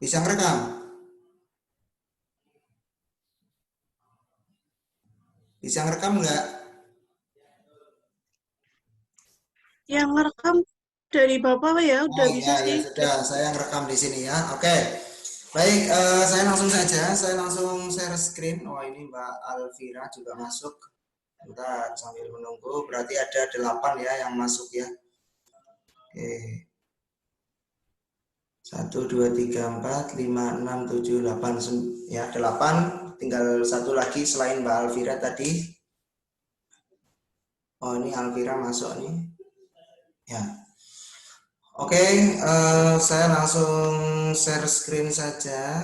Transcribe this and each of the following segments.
Bisa ngerekam? Bisa ngerekam nggak? Yang ngerekam dari Bapak ya, udah Oh bisa iya, ya sih. sudah, saya ngerekam di sini ya. Oke, baik, saya langsung saja, saya langsung share screen. Oh ini Mbak Alvira juga masuk. Bentar, sambil menunggu, berarti ada 8 ya yang masuk ya. Oke, 1, 2, 3, 4, 5, 6, 7, 8, ya 8. Tinggal satu lagi selain Mbak Alvira tadi. Oh ini Alvira masuk nih. Ya. Oke, saya langsung share screen saja.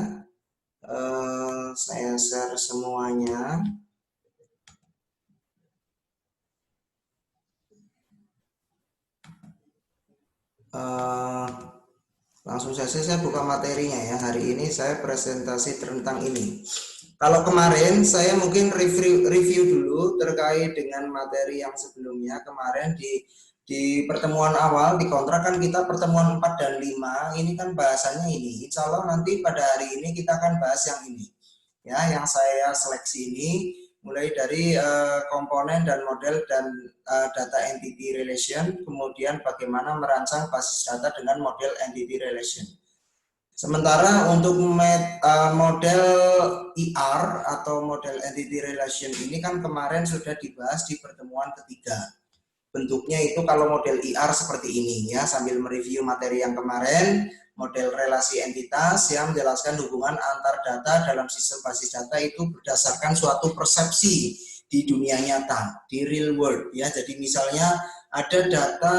Saya share semuanya. Langsung saja saya buka materinya ya. Hari ini saya presentasi tentang ini. Kalau kemarin saya mungkin review dulu terkait dengan materi yang sebelumnya. Kemarin di pertemuan awal di kontrak kan kita pertemuan 4 dan 5 ini kan bahasanya ini. Insya Allah nanti pada hari ini kita akan bahas yang ini. Ya, yang saya seleksi ini mulai dari komponen dan model dan data entity relation, kemudian bagaimana merancang basis data dengan model entity relation. Sementara untuk model ER atau model entity relation ini kan kemarin sudah dibahas di pertemuan ketiga. Bentuknya itu kalau model ER seperti ini ya, sambil mereview materi yang kemarin, model relasi entitas yang menjelaskan hubungan antar data dalam sistem basis data itu berdasarkan suatu persepsi di dunia nyata, di real world ya. Jadi misalnya ada data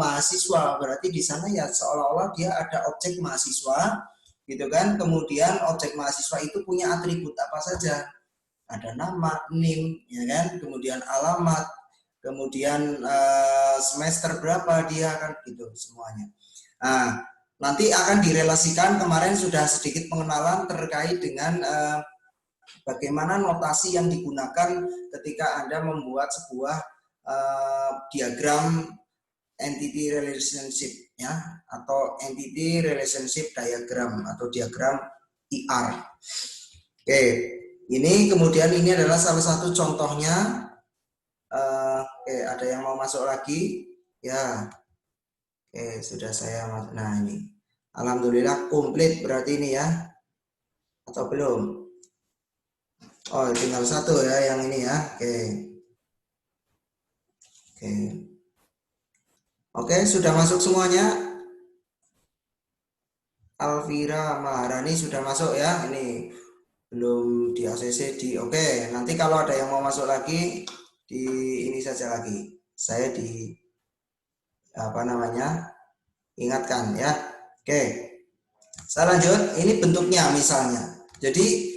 mahasiswa, berarti di sana ya seolah-olah dia ada objek mahasiswa gitu kan. Kemudian objek mahasiswa itu punya atribut apa saja? Ada nama, NIM ya kan, kemudian alamat, kemudian semester berapa dia kan gitu semuanya. Nah, nanti akan direlasikan, kemarin sudah sedikit pengenalan terkait dengan bagaimana notasi yang digunakan ketika Anda membuat sebuah diagram entity relationship ya, atau entity relationship diagram atau diagram ER. Oke, ini kemudian ini adalah salah satu contohnya. Oke, ada yang mau masuk lagi? Ya, oke, sudah saya masuk. Nah ini, alhamdulillah komplit berarti ini ya, atau belum? Oh, tinggal satu ya yang ini ya. Oke, oke, oke, sudah masuk semuanya. Alvira Maharani sudah masuk ya. Ini belum di ACC di. Oke, nanti kalau ada yang mau masuk lagi di ini saja lagi. Saya di apa namanya? Ingatkan ya. Oke. Saya lanjut, ini bentuknya misalnya. Jadi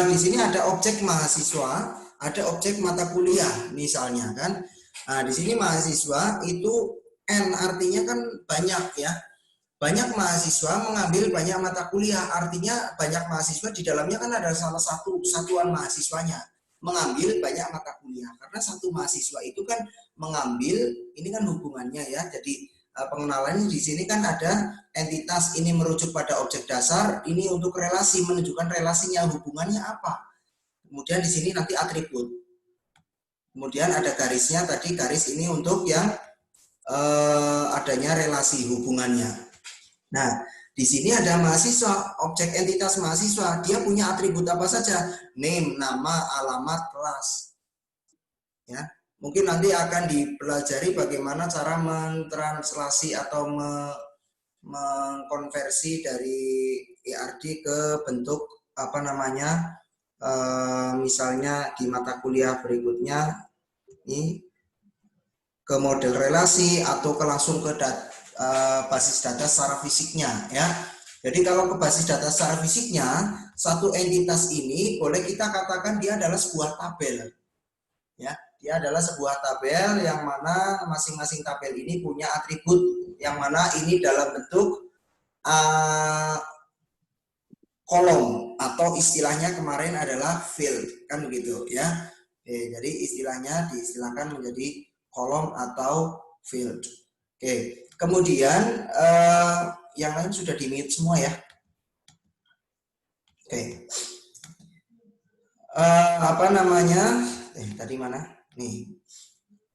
di sini ada objek mahasiswa, ada objek mata kuliah misalnya kan. Nah, di sini mahasiswa itu N artinya kan banyak ya. Banyak mahasiswa mengambil banyak mata kuliah, artinya banyak mahasiswa di dalamnya kan ada salah satu satuan mahasiswanya mengambil banyak mata kuliah. Karena satu mahasiswa itu kan mengambil, ini kan hubungannya ya. Jadi pengenalannya di sini kan ada entitas ini merujuk pada objek dasar, ini untuk relasi, menunjukkan relasinya, hubungannya apa. Kemudian di sini nanti atribut. Kemudian ada garisnya tadi, garis ini untuk yang adanya relasi hubungannya. Nah, di sini ada mahasiswa, objek entitas mahasiswa, dia punya atribut apa saja? Name, nama, alamat, kelas. Ya, mungkin nanti akan dipelajari bagaimana cara mentranslasi atau mengkonversi dari ERD ke bentuk apa namanya, misalnya di mata kuliah berikutnya ini ke model relasi atau ke langsung ke basis data secara fisiknya ya. Jadi kalau ke basis data secara fisiknya, satu entitas ini boleh kita katakan dia adalah sebuah tabel ya. Dia adalah sebuah tabel yang mana masing-masing tabel ini punya atribut yang mana ini dalam bentuk kolom atau istilahnya kemarin adalah field kan begitu ya. Jadi istilahnya diistilahkan menjadi kolom atau field. Oke, kemudian yang lain sudah di-mute semua ya. Oke. Apa namanya? Tadi mana? Nih.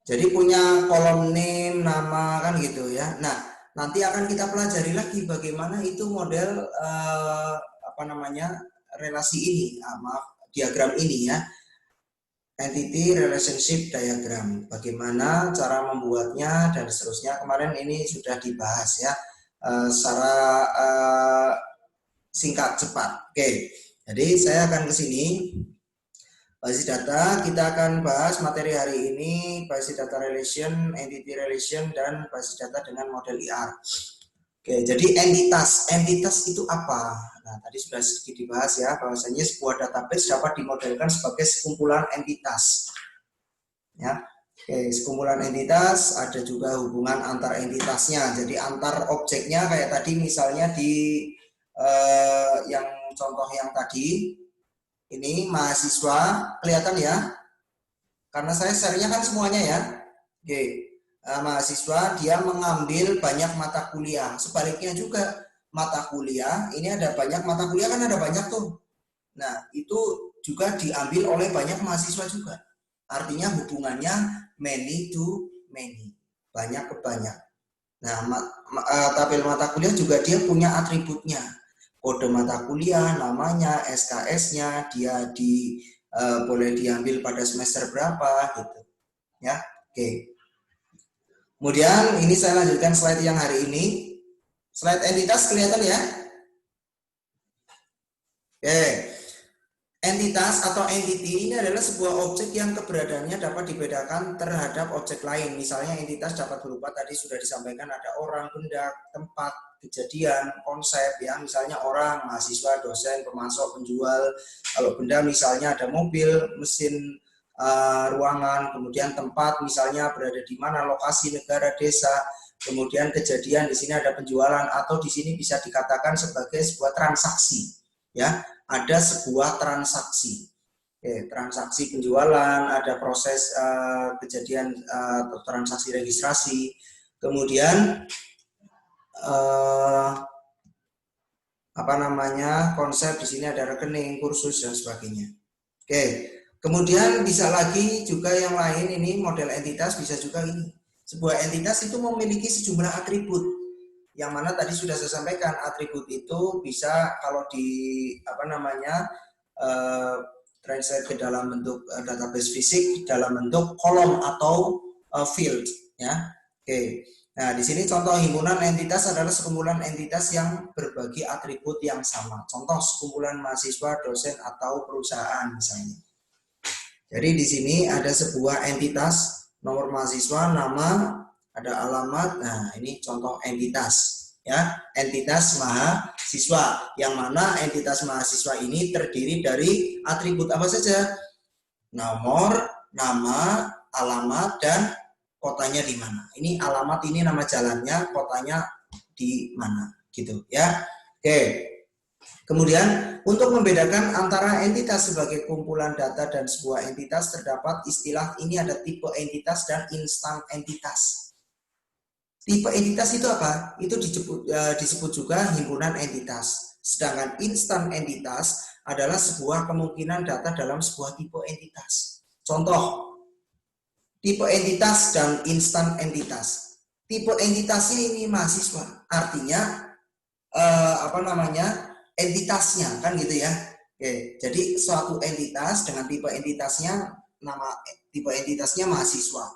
Jadi punya kolom name, nama kan gitu ya. Nah, nanti akan kita pelajari lagi bagaimana itu model apa namanya? Relasi ini, maaf, diagram ini ya. Entity relationship diagram. Bagaimana cara membuatnya dan seterusnya. Kemarin ini sudah dibahas ya secara singkat cepat. Oke. Jadi saya akan ke sini. Basis data, kita akan bahas materi hari ini, basis data relation, entity relation, dan basis data dengan model IR. Oke, jadi entitas itu apa? Nah, tadi sudah sedikit dibahas ya, bahwasanya sebuah database dapat dimodelkan sebagai sekumpulan entitas. Ya, oke, sekumpulan entitas, ada juga hubungan antar entitasnya. Jadi antar objeknya kayak tadi misalnya di yang contoh yang tadi. Ini mahasiswa, kelihatan ya? Karena saya share-nya kan semuanya ya. Oke, mahasiswa dia mengambil banyak mata kuliah. Sebaliknya juga, mata kuliah, ini ada banyak mata kuliah kan ada banyak tuh. Nah, itu juga diambil oleh banyak mahasiswa juga. Artinya hubungannya many to many, banyak ke banyak. Nah, tabel mata kuliah juga dia punya atributnya. Kode mata kuliah, namanya, SKS-nya, dia boleh diambil pada semester berapa gitu. Ya, oke. Kemudian ini saya lanjutkan slide yang hari ini. Slide entitas kelihatan ya? Oke. Entitas atau entity ini adalah sebuah objek yang keberadaannya dapat dibedakan terhadap objek lain. Misalnya entitas dapat berupa tadi sudah disampaikan ada orang, benda, tempat, kejadian, konsep ya. Misalnya orang, mahasiswa, dosen, pemasok, penjual. Kalau benda misalnya ada mobil, mesin, ruangan, kemudian tempat misalnya berada di mana, lokasi, negara, desa. Kemudian kejadian di sini ada penjualan atau di sini bisa dikatakan sebagai sebuah transaksi ya. Ada sebuah transaksi, transaksi penjualan, ada proses kejadian transaksi registrasi, kemudian apa namanya konsep di sini ada rekening, kursus dan sebagainya. Oke, kemudian bisa lagi juga yang lain ini model entitas bisa juga ini. Sebuah entitas itu memiliki sejumlah atribut. Yang mana tadi sudah saya sampaikan atribut itu bisa kalau di apa namanya translate ke dalam bentuk database fisik dalam bentuk kolom atau field ya. Oke. Nah, di sini contoh himpunan entitas adalah sekumpulan entitas yang berbagi atribut yang sama. Contoh sekumpulan mahasiswa, dosen atau perusahaan misalnya. Jadi di sini ada sebuah entitas nomor mahasiswa, nama, ada alamat. Nah, ini contoh entitas ya, entitas mahasiswa yang mana entitas mahasiswa ini terdiri dari atribut apa saja? Nomor, nama, alamat dan kotanya di mana. Ini alamat, ini nama jalannya, kotanya di mana gitu ya. Oke. Kemudian untuk membedakan antara entitas sebagai kumpulan data dan sebuah entitas terdapat istilah ini ada tipe entitas dan instan entitas. Tipe entitas itu apa? Itu disebut juga himpunan entitas. Sedangkan instan entitas adalah sebuah kemungkinan data dalam sebuah tipe entitas. Contoh, tipe entitas dan instan entitas. Tipe entitasnya ini mahasiswa, artinya apa namanya? Entitasnya kan gitu ya. Oke, jadi suatu entitas dengan tipe entitasnya nama tipe entitasnya mahasiswa.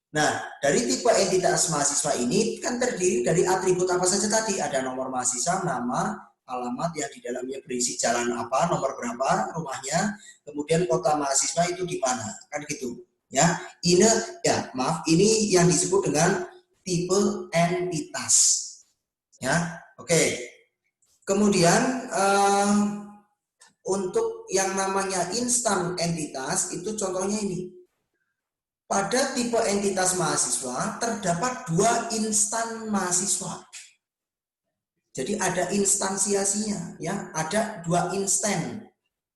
Nah, dari tipe entitas mahasiswa ini kan terdiri dari atribut apa saja tadi? Ada nomor mahasiswa, nama, alamat yang di dalamnya berisi jalan apa, nomor berapa rumahnya, kemudian kota mahasiswa itu di mana, kan gitu. Ya, ini ya maaf, ini yang disebut dengan tipe entitas. Ya, oke. Kemudian untuk yang namanya instan entitas itu contohnya ini. Pada tipe entitas mahasiswa terdapat dua instan mahasiswa. Jadi ada instansiasinya ya, ada dua instan.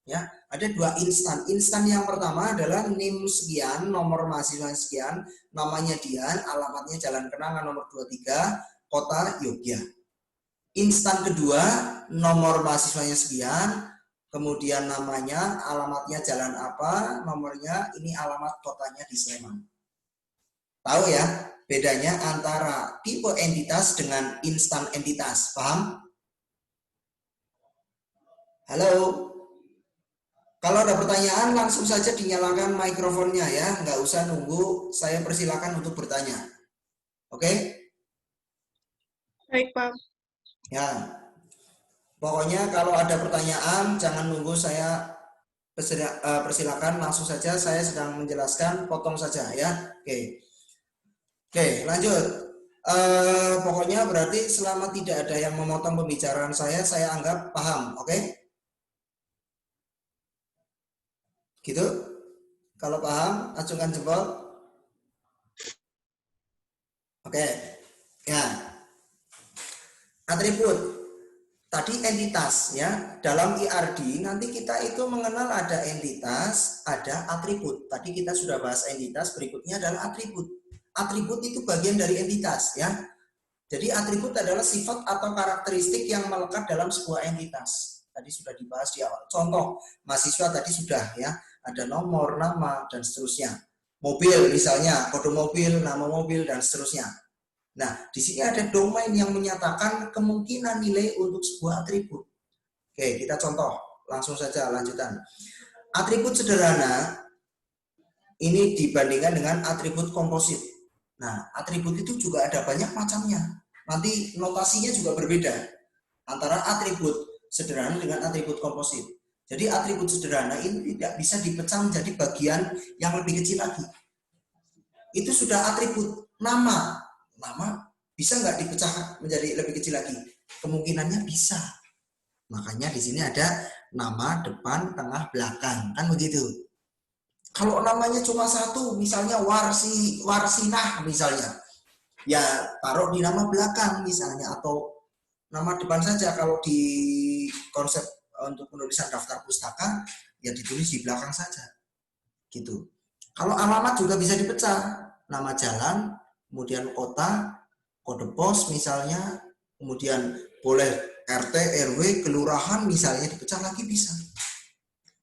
Ya, ada dua instan. Instan yang pertama adalah NIM sekian, nomor mahasiswa sekian, namanya Dian, alamatnya Jalan Kenangan nomor 23, kota Yogyakarta. Instan kedua, nomor mahasiswanya sekian, kemudian namanya, alamatnya jalan apa, nomornya, ini alamat kotanya di Sleman. Tahu ya bedanya antara tipe entitas dengan instan entitas, paham? Halo? Kalau ada pertanyaan langsung saja dinyalakan mikrofonnya ya, nggak usah nunggu, saya persilakan untuk bertanya. Oke? Baik, Pak. Ya. Pokoknya kalau ada pertanyaan jangan nunggu saya persilakan langsung saja, saya sedang menjelaskan, potong saja ya. Oke, lanjut. Pokoknya berarti selama tidak ada yang memotong pembicaraan saya anggap paham, oke? Gitu? Kalau paham, acungkan jempol. Oke, ya. Atribut. Tadi entitas ya, dalam IRD nanti kita itu mengenal ada entitas, ada atribut. Tadi kita sudah bahas entitas, berikutnya adalah atribut. Atribut itu bagian dari entitas ya. Jadi atribut adalah sifat atau karakteristik yang melekat dalam sebuah entitas. Tadi sudah dibahas di awal. Contoh, mahasiswa tadi sudah ya, ada nomor, nama, dan seterusnya. Mobil misalnya, kode mobil, nama mobil, dan seterusnya. Nah, di sini ada domain yang menyatakan kemungkinan nilai untuk sebuah atribut. Oke, kita contoh. Langsung saja lanjutan. Atribut sederhana ini dibandingkan dengan atribut komposit. Nah, atribut itu juga ada banyak macamnya. Nanti notasinya juga berbeda antara atribut sederhana dengan atribut komposit. Jadi atribut sederhana ini tidak bisa dipecah menjadi bagian yang lebih kecil lagi. Itu sudah atribut. Nama bisa nggak dipecah menjadi lebih kecil lagi? Kemungkinannya bisa. Makanya di sini ada nama, depan, tengah, belakang, kan begitu. Kalau namanya cuma satu, misalnya Warsinah misalnya, ya taruh di nama belakang misalnya, atau nama depan saja. Kalau di konsep untuk penulisan daftar pustaka, ya ditulis di belakang saja, gitu. Kalau alamat juga bisa dipecah, nama jalan, kemudian kota, kode pos misalnya, kemudian boleh RT, RW, kelurahan misalnya dipecah lagi bisa.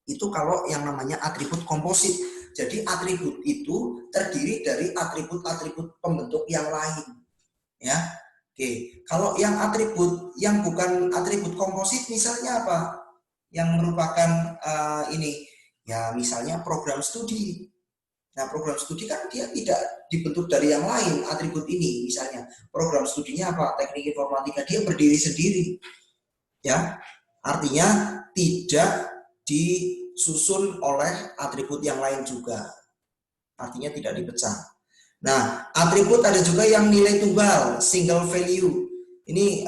Itu kalau yang namanya atribut komposit. Jadi atribut itu terdiri dari atribut-atribut pembentuk yang lain. Ya. Oke, kalau yang atribut yang bukan atribut komposit misalnya apa? Yang merupakan ini ya misalnya program studi. Nah, program studi kan dia tidak dibentuk dari yang lain, atribut ini misalnya. Program studinya apa? Teknik informatika, dia berdiri sendiri. Ya. Artinya tidak disusun oleh atribut yang lain juga. Artinya tidak dipecah. Nah, atribut ada juga yang nilai tunggal, single value. Ini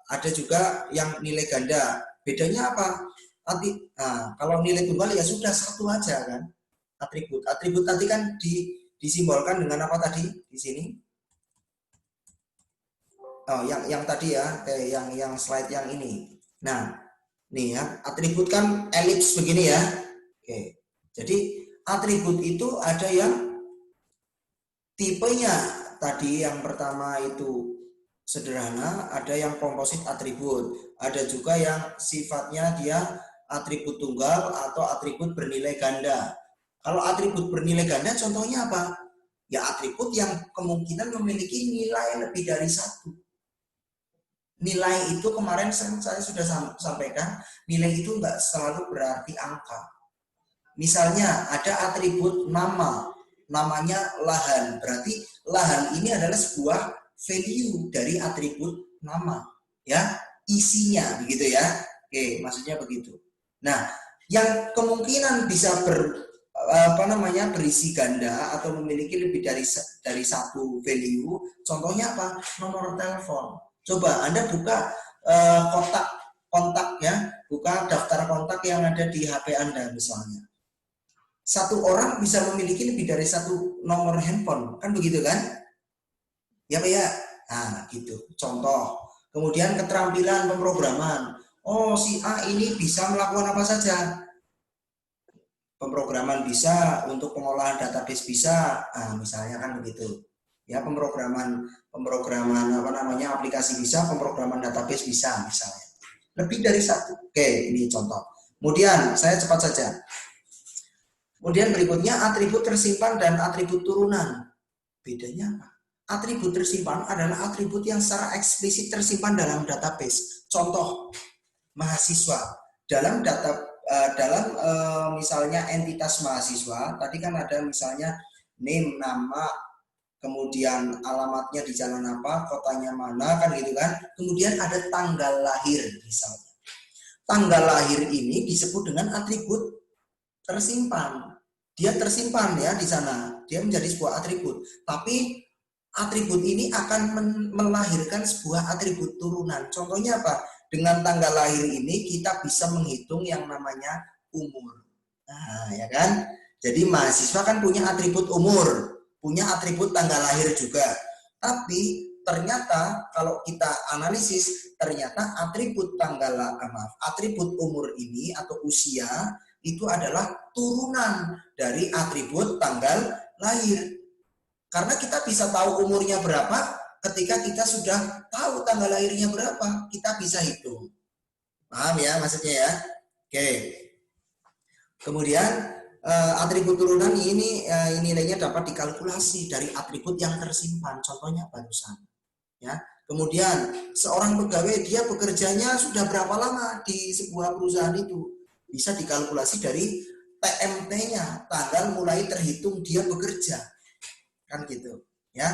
ada juga yang nilai ganda. Bedanya apa? Kalau nilai tunggal ya sudah satu aja kan. Atribut tadi kan disimbolkan dengan apa tadi di sini? Oh, yang tadi ya, kayak yang slide yang ini. Nah, nih ya, atribut kan elips begini ya. Oke. Jadi atribut itu ada yang tipenya. Tadi yang pertama itu sederhana, ada yang komposit atribut. Ada juga yang sifatnya dia atribut tunggal atau atribut bernilai ganda. Kalau atribut bernilai ganda contohnya apa? Ya atribut yang kemungkinan memiliki nilai lebih dari satu. Nilai itu kemarin saya sudah sampaikan, nilai itu nggak selalu berarti angka. Misalnya ada atribut nama, namanya lahan, berarti lahan ini adalah sebuah value dari atribut nama, ya isinya begitu ya. Oke, maksudnya begitu. Nah, yang kemungkinan bisa berisi ganda atau memiliki lebih dari satu value, contohnya apa? Nomor telepon. Coba Anda buka kotak kontak ya, buka daftar kontak yang ada di HP Anda misalnya. Satu orang bisa memiliki lebih dari satu nomor handphone, kan begitu kan? Ya Pak ya? Nah, gitu. Contoh. Kemudian keterampilan pemrograman. Oh, si A ini bisa melakukan apa saja? Pemrograman bisa, untuk pengolahan database bisa, misalnya kan begitu. Ya, pemrograman aplikasi bisa, pemrograman database bisa misalnya. Lebih dari satu. Oke, ini contoh. Kemudian saya cepat saja. Kemudian berikutnya atribut tersimpan dan atribut turunan. Bedanya apa? Atribut tersimpan adalah atribut yang secara eksplisit tersimpan dalam database. Contoh, mahasiswa. Dalam misalnya entitas mahasiswa, tadi kan ada misalnya name, nama, kemudian alamatnya di jalan apa, kotanya mana, kan gitu kan. Kemudian ada tanggal lahir misalnya. Tanggal lahir ini disebut dengan atribut tersimpan. Dia tersimpan ya di sana. Dia menjadi sebuah atribut. Tapi atribut ini akan melahirkan sebuah atribut turunan. Contohnya apa? Dengan tanggal lahir ini kita bisa menghitung yang namanya umur. Nah, ya kan? Jadi mahasiswa kan punya atribut umur, punya atribut tanggal lahir juga. Tapi ternyata kalau kita analisis, ternyata atribut atribut umur ini atau usia itu adalah turunan dari atribut tanggal lahir. Karena kita bisa tahu umurnya berapa ketika kita sudah tahu tanggal lahirnya berapa, kita bisa hitung. Paham ya maksudnya ya? Oke. Kemudian atribut turunan ini nilainya dapat dikalkulasi dari atribut yang tersimpan. Contohnya barusan. Ya. Kemudian seorang pegawai dia bekerjanya sudah berapa lama di sebuah perusahaan itu, bisa dikalkulasi dari TMT-nya, tanggal mulai terhitung dia bekerja, kan gitu, ya.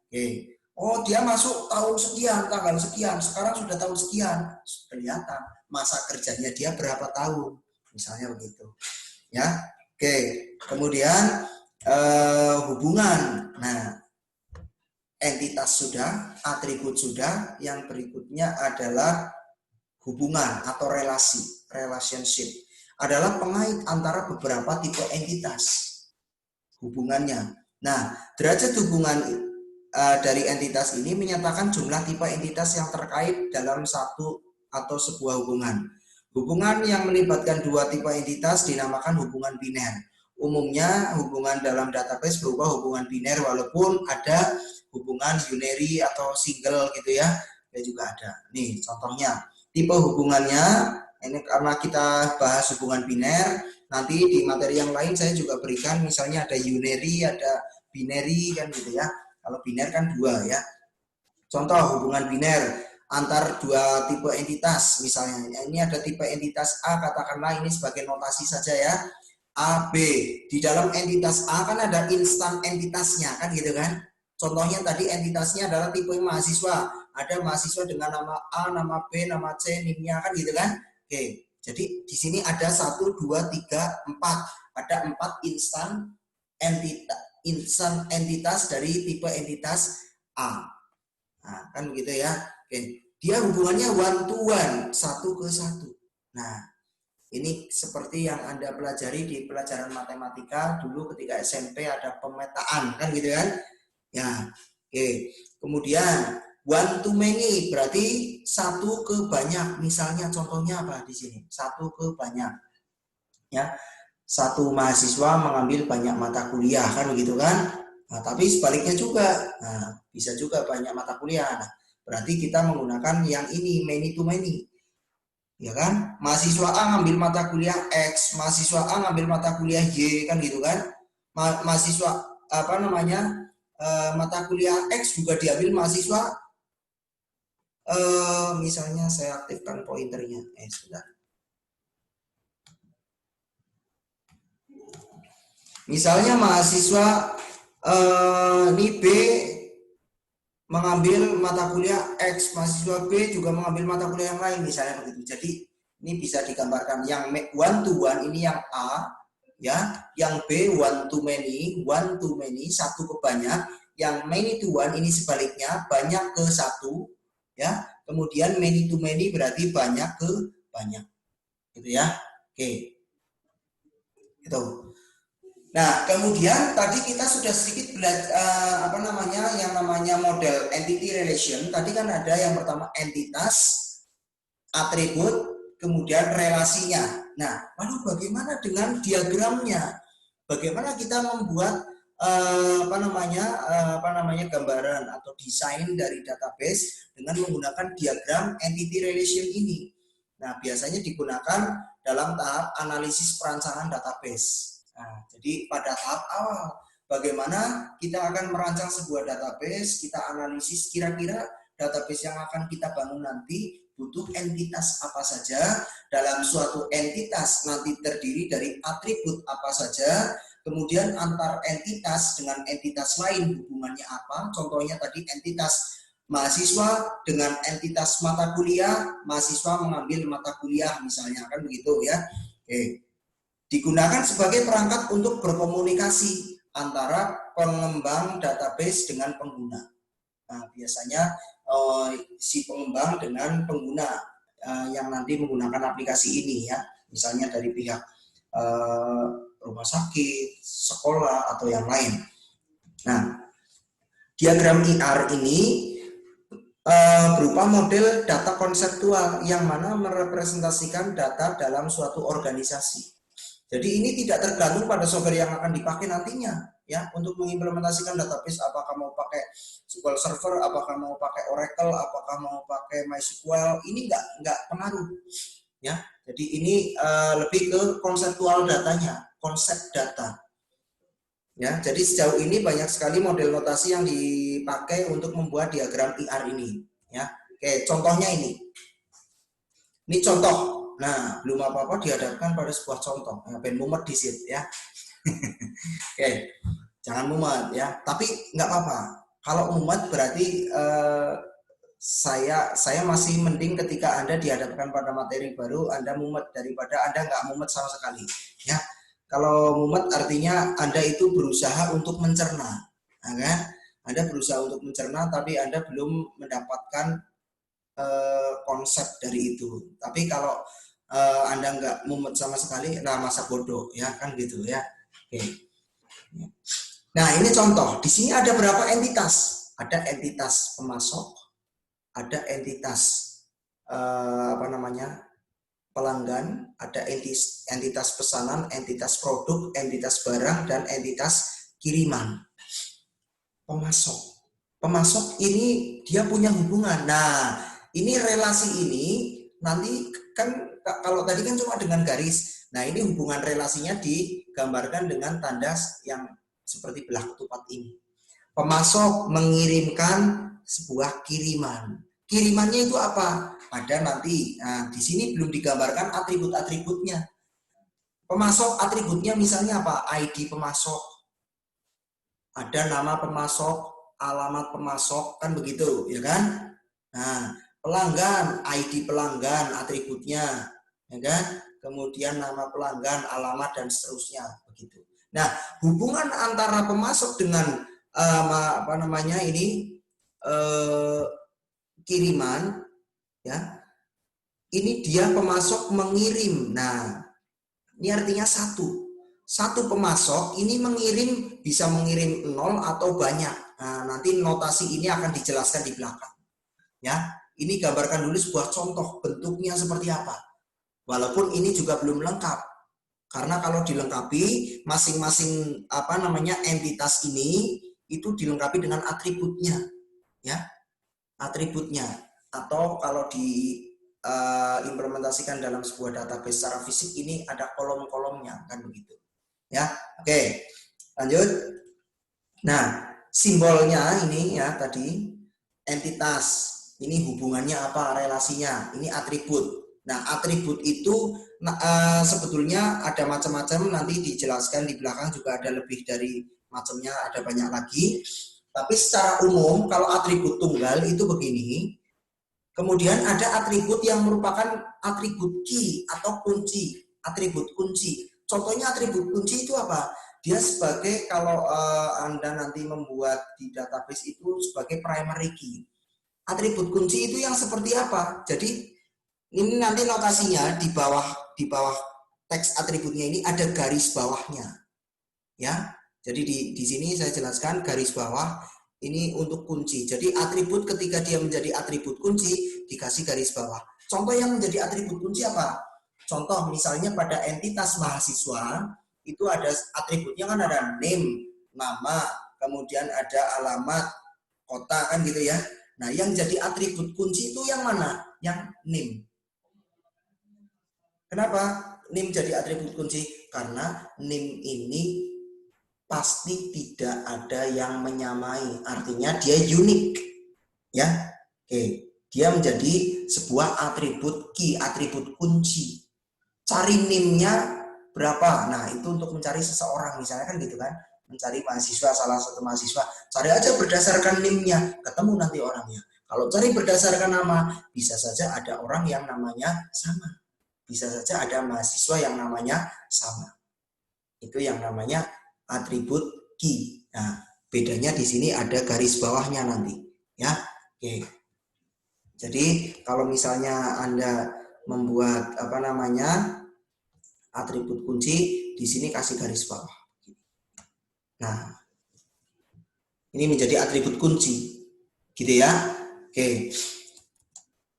Oke. Oh dia masuk tahun sekian, tanggal sekian, sekarang sudah tahun sekian, kelihatan masa kerjanya dia berapa tahun, misalnya begitu, ya. Oke. Kemudian hubungan, nah. Entitas sudah, atribut sudah, yang berikutnya adalah hubungan atau relasi, relationship. Adalah pengait antara beberapa tipe entitas. Hubungannya. Nah, derajat hubungan dari entitas ini menyatakan jumlah tipe entitas yang terkait dalam satu atau sebuah hubungan. Hubungan yang melibatkan dua tipe entitas dinamakan hubungan biner. Umumnya hubungan dalam database berupa hubungan biner walaupun ada hubungan unary atau single gitu ya. Ya juga ada. Nih contohnya. Tipe hubungannya ini karena kita bahas hubungan biner, nanti di materi yang lain saya juga berikan misalnya ada unary, ada binary kan gitu ya. Kalau biner kan dua ya. Contoh hubungan biner antar dua tipe entitas misalnya. Ini ada tipe entitas A, katakanlah ini sebagai notasi saja ya. A, B. Di dalam entitas A kan ada instan entitasnya kan gitu kan. Contohnya tadi entitasnya adalah tipe mahasiswa. Ada mahasiswa dengan nama A, nama B, nama C, NIM-nya kan gitu kan. Oke, jadi di sini ada 1, 2, 3, 4. Ada 4 instan entitas dari tipe entitas A. Nah, kan begitu ya. Oke. Dia hubungannya one to one, satu ke satu. Nah, ini seperti yang Anda pelajari di pelajaran matematika dulu ketika SMP ada pemetaan kan gitu kan. Ya, oke. Kemudian one to many berarti satu ke banyak. Misalnya contohnya apa di sini? Satu ke banyak. Ya. Satu mahasiswa mengambil banyak mata kuliah kan begitu kan? Nah, tapi sebaliknya juga. Nah, bisa juga banyak mata kuliah. Nah, berarti kita menggunakan yang ini many to many. Ya kan? Mahasiswa A ngambil mata kuliah X, mahasiswa A ngambil mata kuliah Y kan gitu kan? Mahasiswa mata kuliah X juga diambil mahasiswa misalnya saya aktifkan pointernya. Sebentar. Misalnya mahasiswa ini B mengambil mata kuliah X, mahasiswa B juga mengambil mata kuliah yang lain misalnya begitu. Jadi ini bisa digambarkan yang one to one ini yang A ya, yang B one to many satu ke banyak, yang many to one ini sebaliknya banyak ke satu ya. Kemudian many to many berarti banyak ke banyak. Gitu ya. Oke. Itu. Nah, kemudian tadi kita sudah sedikit belajar yang namanya model entity relation. Tadi kan ada yang pertama entitas, atribut, kemudian relasinya. Nah, lalu bagaimana dengan diagramnya? Bagaimana kita membuat gambaran atau desain dari database dengan menggunakan diagram entity relation ini? Nah, biasanya digunakan dalam tahap analisis perancangan database. Nah, jadi pada tahap awal, bagaimana kita akan merancang sebuah database, kita analisis kira-kira database yang akan kita bangun nanti butuh entitas apa saja, dalam suatu entitas nanti terdiri dari atribut apa saja, kemudian antar entitas dengan entitas lain hubungannya apa, contohnya tadi entitas mahasiswa dengan entitas mata kuliah, mahasiswa mengambil mata kuliah misalnya, kan begitu ya. Oke. Digunakan sebagai perangkat untuk berkomunikasi antara pengembang database dengan pengguna. Nah, biasanya si pengembang dengan pengguna yang nanti menggunakan aplikasi ini ya, misalnya dari pihak rumah sakit, sekolah, atau yang lain. Nah, diagram IR ini berupa model data konseptual yang mana merepresentasikan data dalam suatu organisasi. Jadi ini tidak tergantung pada software yang akan dipakai nantinya ya untuk mengimplementasikan database, apakah mau pakai SQL Server, apakah mau pakai Oracle, apakah mau pakai MySQL, ini nggak pengaruh ya. Jadi ini lebih ke konseptual datanya, konsep data. Ya, jadi sejauh ini banyak sekali model notasi yang dipakai untuk membuat diagram IR ini. Ya, oke, contohnya ini. Ini contoh. Nah, belum apa-apa dihadapkan pada sebuah contoh. Nah, ben mumet di situ ya. Oke, jangan mumet ya. Tapi nggak apa-apa. Kalau mumet berarti saya masih mending ketika Anda dihadapkan pada materi baru, Anda mumet daripada Anda nggak mumet sama sekali. Ya. Kalau mumet artinya Anda itu berusaha untuk mencerna, kan? Anda berusaha untuk mencerna, tapi Anda belum mendapatkan konsep dari itu. Tapi kalau Anda nggak mumet sama sekali, nah masa bodoh, ya kan gitu ya. Oke. Nah ini contoh. Di sini ada berapa entitas? Ada entitas pemasok, ada entitas pelanggan, ada entitas pesanan, entitas produk, entitas barang, dan entitas kiriman. Pemasok ini dia punya hubungan. Nah, ini relasi ini nanti kan kalau tadi kan cuma dengan garis. Nah, ini hubungan relasinya digambarkan dengan tanda yang seperti belah ketupat ini. Pemasok mengirimkan sebuah kiriman. Kirimannya itu apa? Ada nanti. Nah, di sini belum digambarkan atribut-atributnya. Pemasok atributnya misalnya apa? ID pemasok. Ada nama pemasok, alamat pemasok, kan begitu, ya kan? Nah, pelanggan, ID pelanggan, atributnya, ya kan? Kemudian nama pelanggan, alamat, dan seterusnya, begitu. Nah, hubungan antara pemasok dengan kiriman, ya, ini dia pemasok mengirim. Nah, ini artinya satu pemasok ini mengirim, bisa mengirim 0 atau banyak. Nah, nanti notasi ini akan dijelaskan di belakang. Ya, ini gambarkan dulu sebuah contoh bentuknya seperti apa. Walaupun ini juga belum lengkap. Karena kalau dilengkapi masing-masing entitas ini itu dilengkapi dengan atributnya, ya. Atributnya, atau kalau diimplementasikan dalam sebuah database secara fisik ini ada kolom-kolomnya, kan begitu. Ya, oke. Lanjut. Nah, simbolnya ini ya tadi entitas. Ini hubungannya apa, relasinya. Ini atribut. Nah, atribut itu sebetulnya ada macam-macam, nanti dijelaskan di belakang juga ada lebih dari macamnya, ada banyak lagi. Tapi secara umum kalau atribut tunggal itu begini. Kemudian ada atribut yang merupakan atribut key atau kunci, atribut kunci. Contohnya atribut kunci itu apa? Dia sebagai, kalau Anda nanti membuat di database itu sebagai primary key. Atribut kunci itu yang seperti apa? Jadi ini nanti notasinya di bawah teks atributnya ini ada garis bawahnya, ya. Jadi di sini saya jelaskan garis bawah ini untuk kunci. Jadi atribut ketika dia menjadi atribut kunci dikasih garis bawah. Contoh yang menjadi atribut kunci apa? Contoh misalnya pada entitas mahasiswa itu ada atributnya, kan ada name, nama, kemudian ada alamat, kota, kan gitu ya. Nah, yang jadi atribut kunci itu yang mana? Yang name. Kenapa NIM jadi atribut kunci? Karena NIM ini pasti tidak ada yang menyamai, artinya dia unik, ya. Oke, dia menjadi sebuah atribut key, atribut kunci. Cari NIM-nya berapa? Nah, itu untuk mencari seseorang, misalnya kan gitu kan, mencari mahasiswa, salah satu mahasiswa, cari aja berdasarkan NIM-nya, ketemu nanti orangnya. Kalau cari berdasarkan nama, bisa saja ada orang yang namanya sama, bisa saja ada mahasiswa yang namanya sama. Itu yang namanya atribut key. Nah, bedanya di sini ada garis bawahnya nanti, ya. Oke. Jadi kalau misalnya Anda membuat atribut kunci, di sini kasih garis bawah. Nah, ini menjadi atribut kunci, gitu ya. Oke.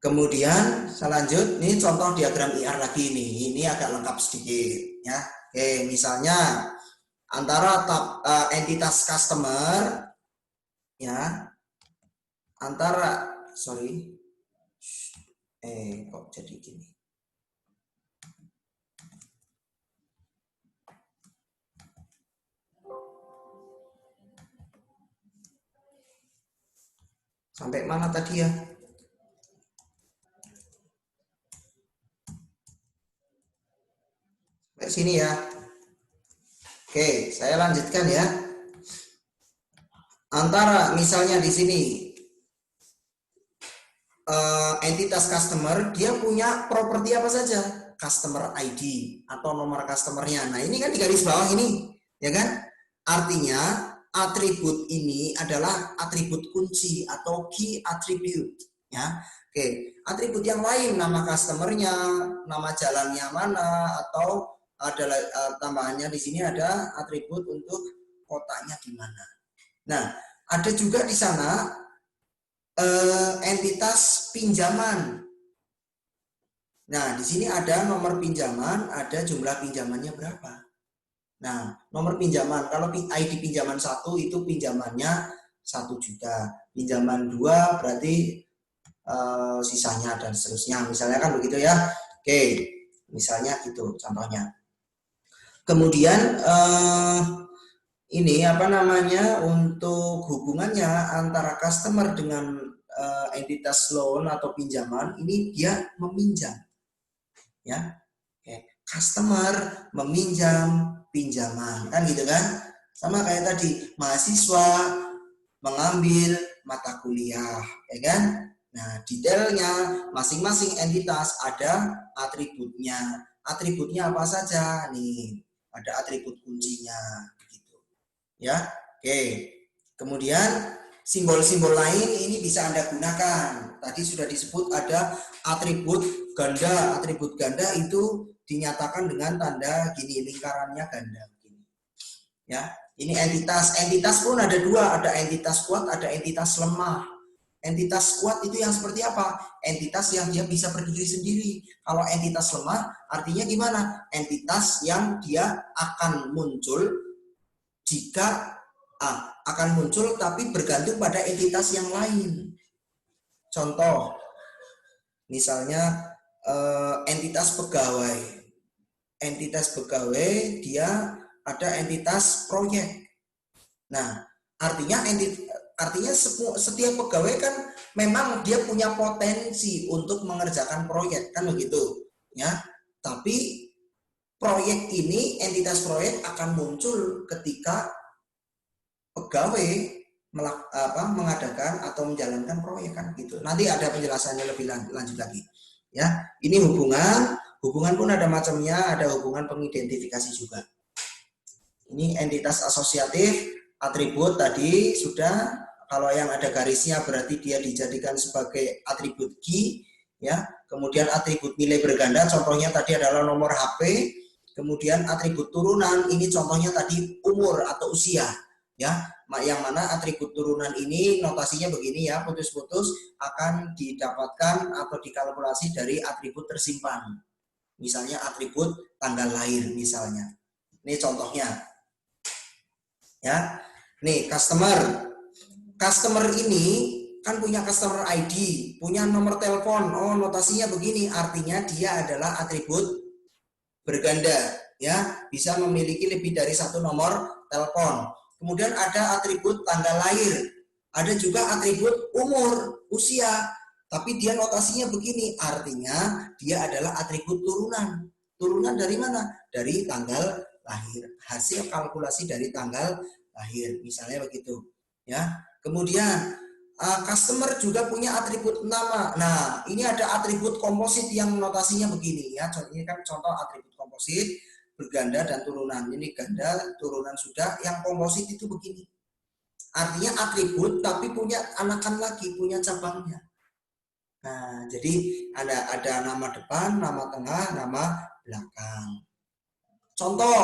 Kemudian saya lanjut, ini contoh diagram IR lagi nih. Ini agak lengkap sedikit, ya. Oke, misalnya antara entitas customer, ya, kok jadi gini? Sampai mana tadi ya? Sampai sini ya. Oke, saya lanjutkan ya. Antara misalnya di sini entitas customer, dia punya properti apa saja? Customer ID atau nomor customernya. Nah, ini kan di garis bawah ini, ya kan? Artinya atribut ini adalah atribut kunci atau key attribute, ya. Oke, atribut yang lain, nama customernya, nama jalannya mana, atau ada tambahannya di sini ada atribut untuk kotanya di mana. Nah, ada juga di sana entitas pinjaman. Nah, di sini ada nomor pinjaman, ada jumlah pinjamannya berapa. Nah, nomor pinjaman, kalau ID pinjaman 1 itu pinjamannya 1 juta. Pinjaman 2 berarti sisanya dan seterusnya. Misalnya kan begitu ya. Oke, misalnya gitu contohnya. Kemudian ini untuk hubungannya antara customer dengan entitas loan atau pinjaman, ini dia meminjam, ya. Oke. Customer meminjam pinjaman, kan gitu kan, sama kayak tadi mahasiswa mengambil mata kuliah, ya kan. Nah, detailnya masing-masing entitas ada atributnya. Atributnya apa saja nih, ada atribut kuncinya gitu, ya. Oke. Kemudian simbol-simbol lain ini bisa Anda gunakan. Tadi sudah disebut ada atribut ganda. Atribut ganda itu dinyatakan dengan tanda gini, lingkarannya ganda. Ya, ini entitas. Entitas pun ada dua, ada entitas kuat, ada entitas lemah. Entitas kuat itu yang seperti apa? Entitas yang dia bisa berdiri sendiri. Kalau entitas lemah, artinya gimana? Entitas yang dia akan muncul jika akan muncul tapi bergantung pada entitas yang lain. Contoh, misalnya entitas pegawai. Entitas pegawai dia ada entitas proyek. Nah, artinya setiap pegawai kan memang dia punya potensi untuk mengerjakan proyek, kan begitu, ya. Tapi proyek ini, entitas proyek akan muncul ketika pegawai mengadakan atau menjalankan proyek, kan gitu. Nanti ada penjelasannya lebih lanjut lagi, ya. Ini hubungan pun ada macamnya, ada hubungan pengidentifikasi juga. Ini entitas asosiatif, atribut tadi sudah. Kalau yang ada garisnya berarti dia dijadikan sebagai atribut key, ya. Kemudian atribut nilai berganda, contohnya tadi adalah nomor HP. Kemudian atribut turunan, ini contohnya tadi umur atau usia, ya. Yang mana atribut turunan ini notasinya begini ya, putus-putus akan didapatkan atau dikalkulasi dari atribut tersimpan. Misalnya atribut tanggal lahir misalnya. Ini contohnya. Ya. Nih, customer ini kan punya customer ID, punya nomor telepon. Oh, notasinya begini, artinya dia adalah atribut berganda, ya, bisa memiliki lebih dari satu nomor telepon. Kemudian ada atribut tanggal lahir, ada juga atribut umur, usia, tapi dia notasinya begini, artinya dia adalah atribut turunan. Turunan dari mana? Dari tanggal lahir, hasil kalkulasi dari tanggal lahir, misalnya begitu, ya. Kemudian customer juga punya atribut nama. Nah, ini ada atribut komposit yang notasinya begini, ya. Ini kan contoh atribut komposit, berganda dan turunan. Ini ganda, turunan sudah, yang komposit itu begini. Artinya atribut tapi punya anakan lagi, punya cabangnya. Nah, jadi ada nama depan, nama tengah, nama belakang. Contoh,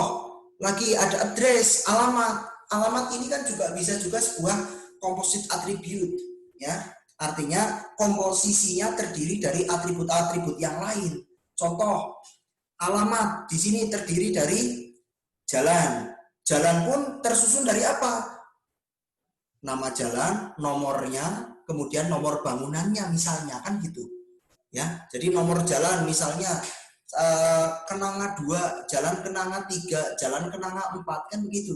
lagi ada address, alamat. Alamat ini kan juga bisa juga sebuah composite attribute, ya. Artinya komposisinya terdiri dari atribut-atribut yang lain. Contoh, alamat di sini terdiri dari jalan. Jalan pun tersusun dari apa? Nama jalan, nomornya, kemudian nomor bangunannya misalnya, kan gitu. Ya, jadi nomor jalan misalnya Kenanga 2, jalan Kenanga 3, jalan Kenanga 4, kan begitu.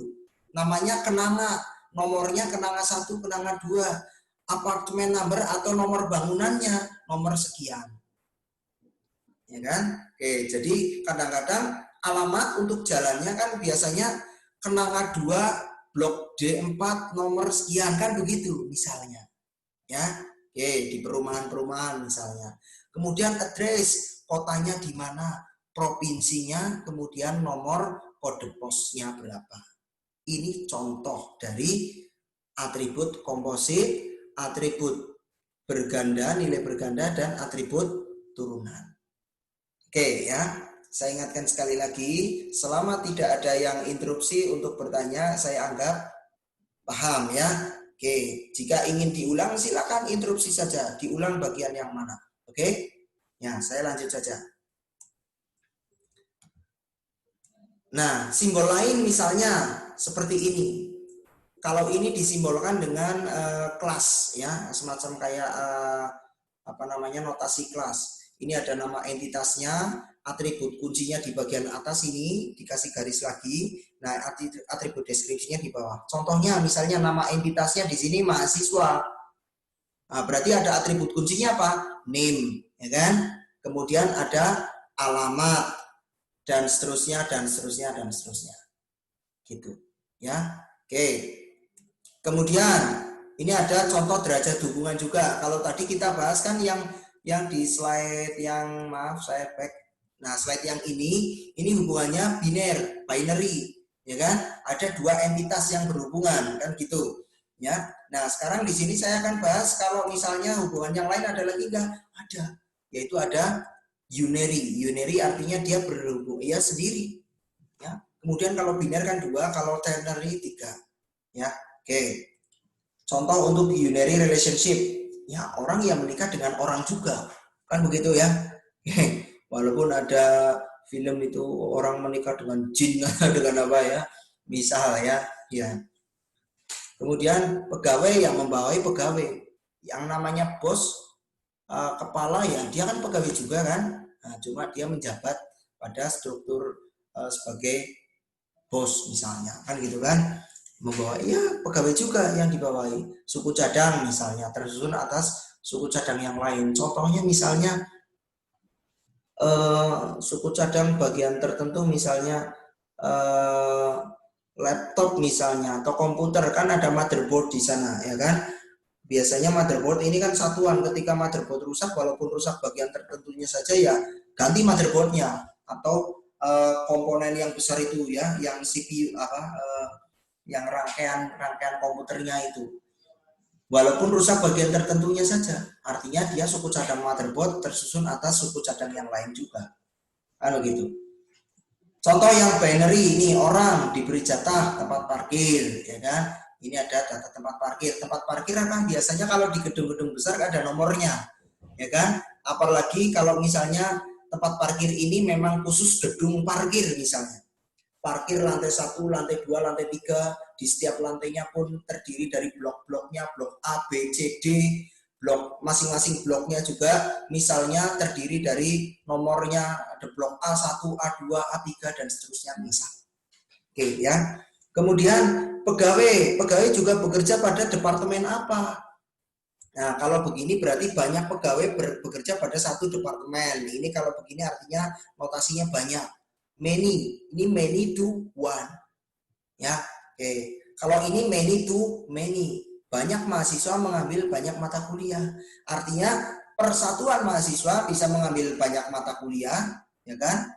Namanya Kenanga, nomornya Kenanga 1, Kenanga 2, apartemen number atau nomor bangunannya nomor sekian. Ya kan? Oke, jadi kadang-kadang alamat untuk jalannya kan biasanya Kenanga 2 blok D4 nomor sekian, kan begitu misalnya. Ya. Oke, di perumahan-perumahan misalnya. Kemudian address, kotanya di mana, provinsinya, kemudian nomor kode posnya berapa. Ini contoh dari atribut komposit, atribut berganda, nilai berganda, dan atribut turunan. Oke ya, saya ingatkan sekali lagi, selama tidak ada yang interupsi untuk bertanya, saya anggap paham ya. Oke, jika ingin diulang silakan interupsi saja, diulang bagian yang mana. Oke, ya saya lanjut saja. Nah, simbol lain misalnya seperti ini. Kalau ini disimbolkan dengan kelas, ya, semacam kayak apa namanya, notasi kelas. Ini ada nama entitasnya, atribut kuncinya di bagian atas ini dikasih garis lagi. Nah, atribut deskripsinya di bawah. Contohnya misalnya nama entitasnya di sini mahasiswa. Nah, berarti ada atribut kuncinya apa? Name, ya kan? Kemudian ada alamat dan seterusnya dan seterusnya dan seterusnya. Gitu, ya. Oke. Kemudian ini ada contoh derajat hubungan juga. Kalau tadi kita bahas kan yang di slide yang, maaf saya back. Nah, slide yang ini hubungannya binary, ya kan? Ada dua entitas yang berhubungan, kan gitu. Ya. Nah, sekarang di sini saya akan bahas kalau misalnya hubungan yang lain ada lagi enggak? Ada. Yaitu ada unary. Unary artinya dia berhubung ya sendiri. Ya. Kemudian kalau biner kan 2, kalau ternary 3. Ya. Oke. Contoh untuk unary relationship. Ya, orang yang menikah dengan orang juga, kan begitu ya. Walaupun ada film itu orang menikah dengan jin dengan apa ya, misal ya. Kemudian pegawai yang membawahi pegawai, yang namanya bos, kepala ya, dia kan pegawai juga kan. Nah, cuma dia menjabat pada struktur sebagai bos misalnya, kan gitu kan. Membawa, ya pegawai juga yang dibawahi. Suku cadang misalnya tersusun atas suku cadang yang lain. Contohnya misalnya suku cadang bagian tertentu misalnya laptop misalnya atau komputer, kan ada motherboard di sana, ya kan. Biasanya motherboard ini kan satuan, ketika motherboard rusak, walaupun rusak bagian tertentunya saja ya ganti motherboardnya, atau komponen yang besar itu ya, yang CPU yang rangkaian komputernya itu, walaupun rusak bagian tertentunya saja, artinya dia suku cadang motherboard tersusun atas suku cadang yang lain juga, kan begitu. Contoh yang binary ini, orang diberi jatah tempat parkir, ya kan. Ini ada data tempat parkir. Tempat parkir kan biasanya kalau di gedung-gedung besar ada nomornya, ya kan. Apalagi kalau misalnya tempat parkir ini memang khusus gedung parkir misalnya. Parkir lantai 1, lantai 2, lantai 3, di setiap lantainya pun terdiri dari blok-bloknya, blok A, B, C, D, blok, masing-masing bloknya juga misalnya terdiri dari nomornya ada blok A1, A2, A3 dan seterusnya misal. Oke ya. Kemudian pegawai juga bekerja pada departemen apa? Nah, kalau begini berarti banyak pegawai bekerja pada satu departemen. Ini kalau begini artinya notasinya banyak. Many, ini many to one. Ya, oke. Kalau ini many to many, banyak mahasiswa mengambil banyak mata kuliah. Artinya persatuan mahasiswa bisa mengambil banyak mata kuliah, ya kan?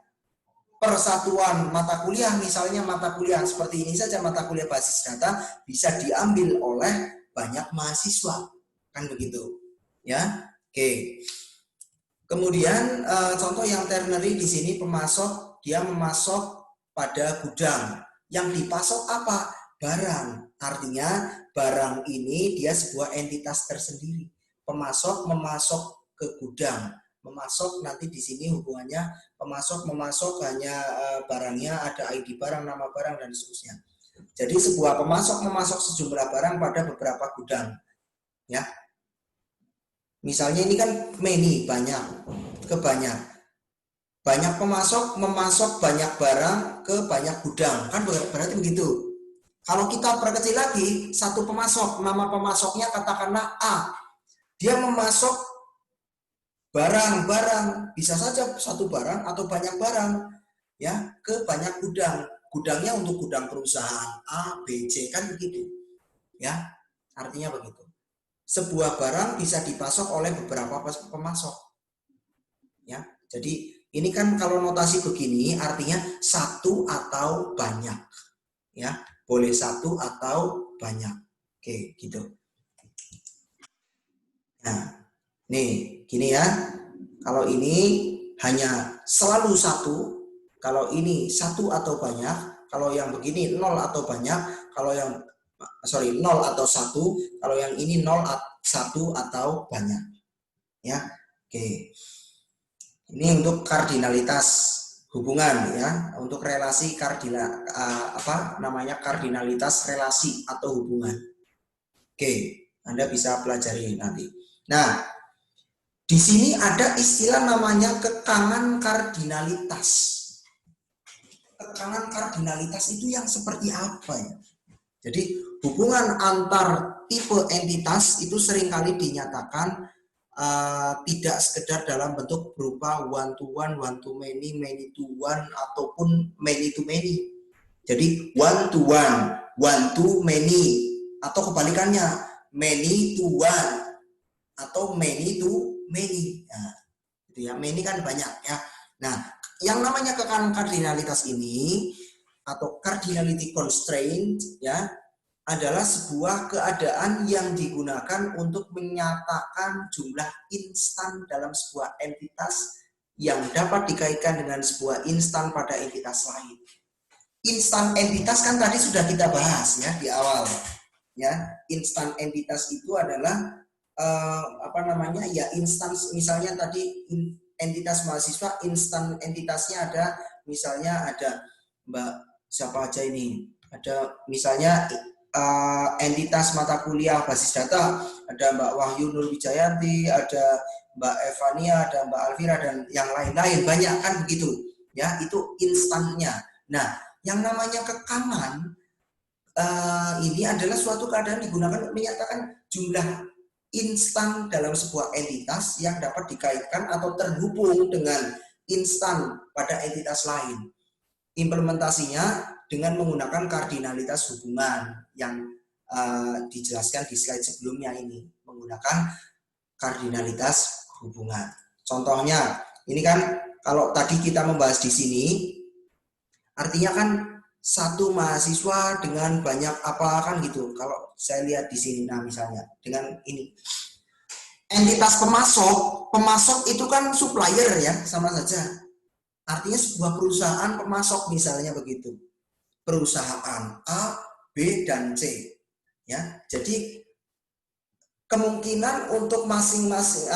Persatuan mata kuliah, misalnya mata kuliah seperti ini saja, mata kuliah basis data bisa diambil oleh banyak mahasiswa, kan begitu, ya. Oke. Kemudian contoh yang ternary di sini pemasok, dia memasok pada gudang. Yang dipasok apa? Barang. Artinya barang ini dia sebuah entitas tersendiri. Pemasok memasok ke gudang. Memasok nanti di sini hubungannya pemasok memasok hanya barangnya ada ID barang, nama barang dan seterusnya. Jadi sebuah pemasok memasok sejumlah barang pada beberapa gudang. Ya. Misalnya ini kan many, banyak, ke banyak. Banyak pemasok memasok banyak barang ke banyak gudang. Kan berarti begitu. Kalau kita perkecil lagi, satu pemasok, nama pemasoknya katakanlah A. Dia memasok barang-barang, bisa saja satu barang atau banyak barang, ya, ke banyak gudang. Gudangnya untuk gudang perusahaan A, B, C, kan begitu. Ya, artinya begitu. Sebuah barang bisa dipasok oleh beberapa pemasok. Ya, jadi ini kan kalau notasi begini artinya satu atau banyak. Ya, boleh satu atau banyak. Oke, gitu. Nah, nih, gini ya. Kalau ini hanya selalu satu, kalau ini satu atau banyak, kalau yang begini nol atau banyak, kalau yang nol atau satu, kalau yang ini nol satu atau banyak. Ya, oke. Ini untuk kardinalitas hubungan ya, untuk relasi kardinalitas relasi atau hubungan. Oke, Anda bisa pelajari nanti. Nah, di sini ada istilah namanya kekangan kardinalitas. Kekangan kardinalitas itu yang seperti apa ya? Jadi hubungan antar tipe entitas itu seringkali dinyatakan tidak sekedar dalam bentuk berupa one to many, many to one, ataupun many to many. Jadi one to many, atau kebalikannya many to one, atau many to many. Nah, itu ya, many kan banyak ya. Nah, yang namanya kekangan kardinalitas ini atau cardinality constraint ya adalah sebuah keadaan yang digunakan untuk menyatakan jumlah instan dalam sebuah entitas yang dapat dikaitkan dengan sebuah instan pada entitas lain. Instan entitas kan tadi sudah kita bahas ya di awal. Ya, instan entitas itu adalah ya instan, misalnya tadi entitas mahasiswa, instan entitasnya ada, misalnya ada Mbak siapa aja ini, ada misalnya entitas mata kuliah basis data, ada Mbak Wahyu Nur Wijayanti, ada Mbak Evania, ada Mbak Alvira dan yang lain-lain, banyak kan begitu ya, itu instannya. Nah, yang namanya kekangan ini adalah suatu keadaan digunakan untuk menyatakan jumlah instan dalam sebuah entitas yang dapat dikaitkan atau terhubung dengan instan pada entitas lain. Implementasinya dengan menggunakan kardinalitas hubungan yang dijelaskan di slide sebelumnya ini, menggunakan kardinalitas hubungan. Contohnya, ini kan kalau tadi kita membahas di sini, artinya kan satu mahasiswa dengan banyak apa kan gitu. Kalau saya lihat di sini, nah misalnya dengan ini entitas pemasok itu kan supplier ya, sama saja. Artinya sebuah perusahaan pemasok misalnya begitu. Perusahaan A, B dan C. Ya, jadi kemungkinan untuk masing-masing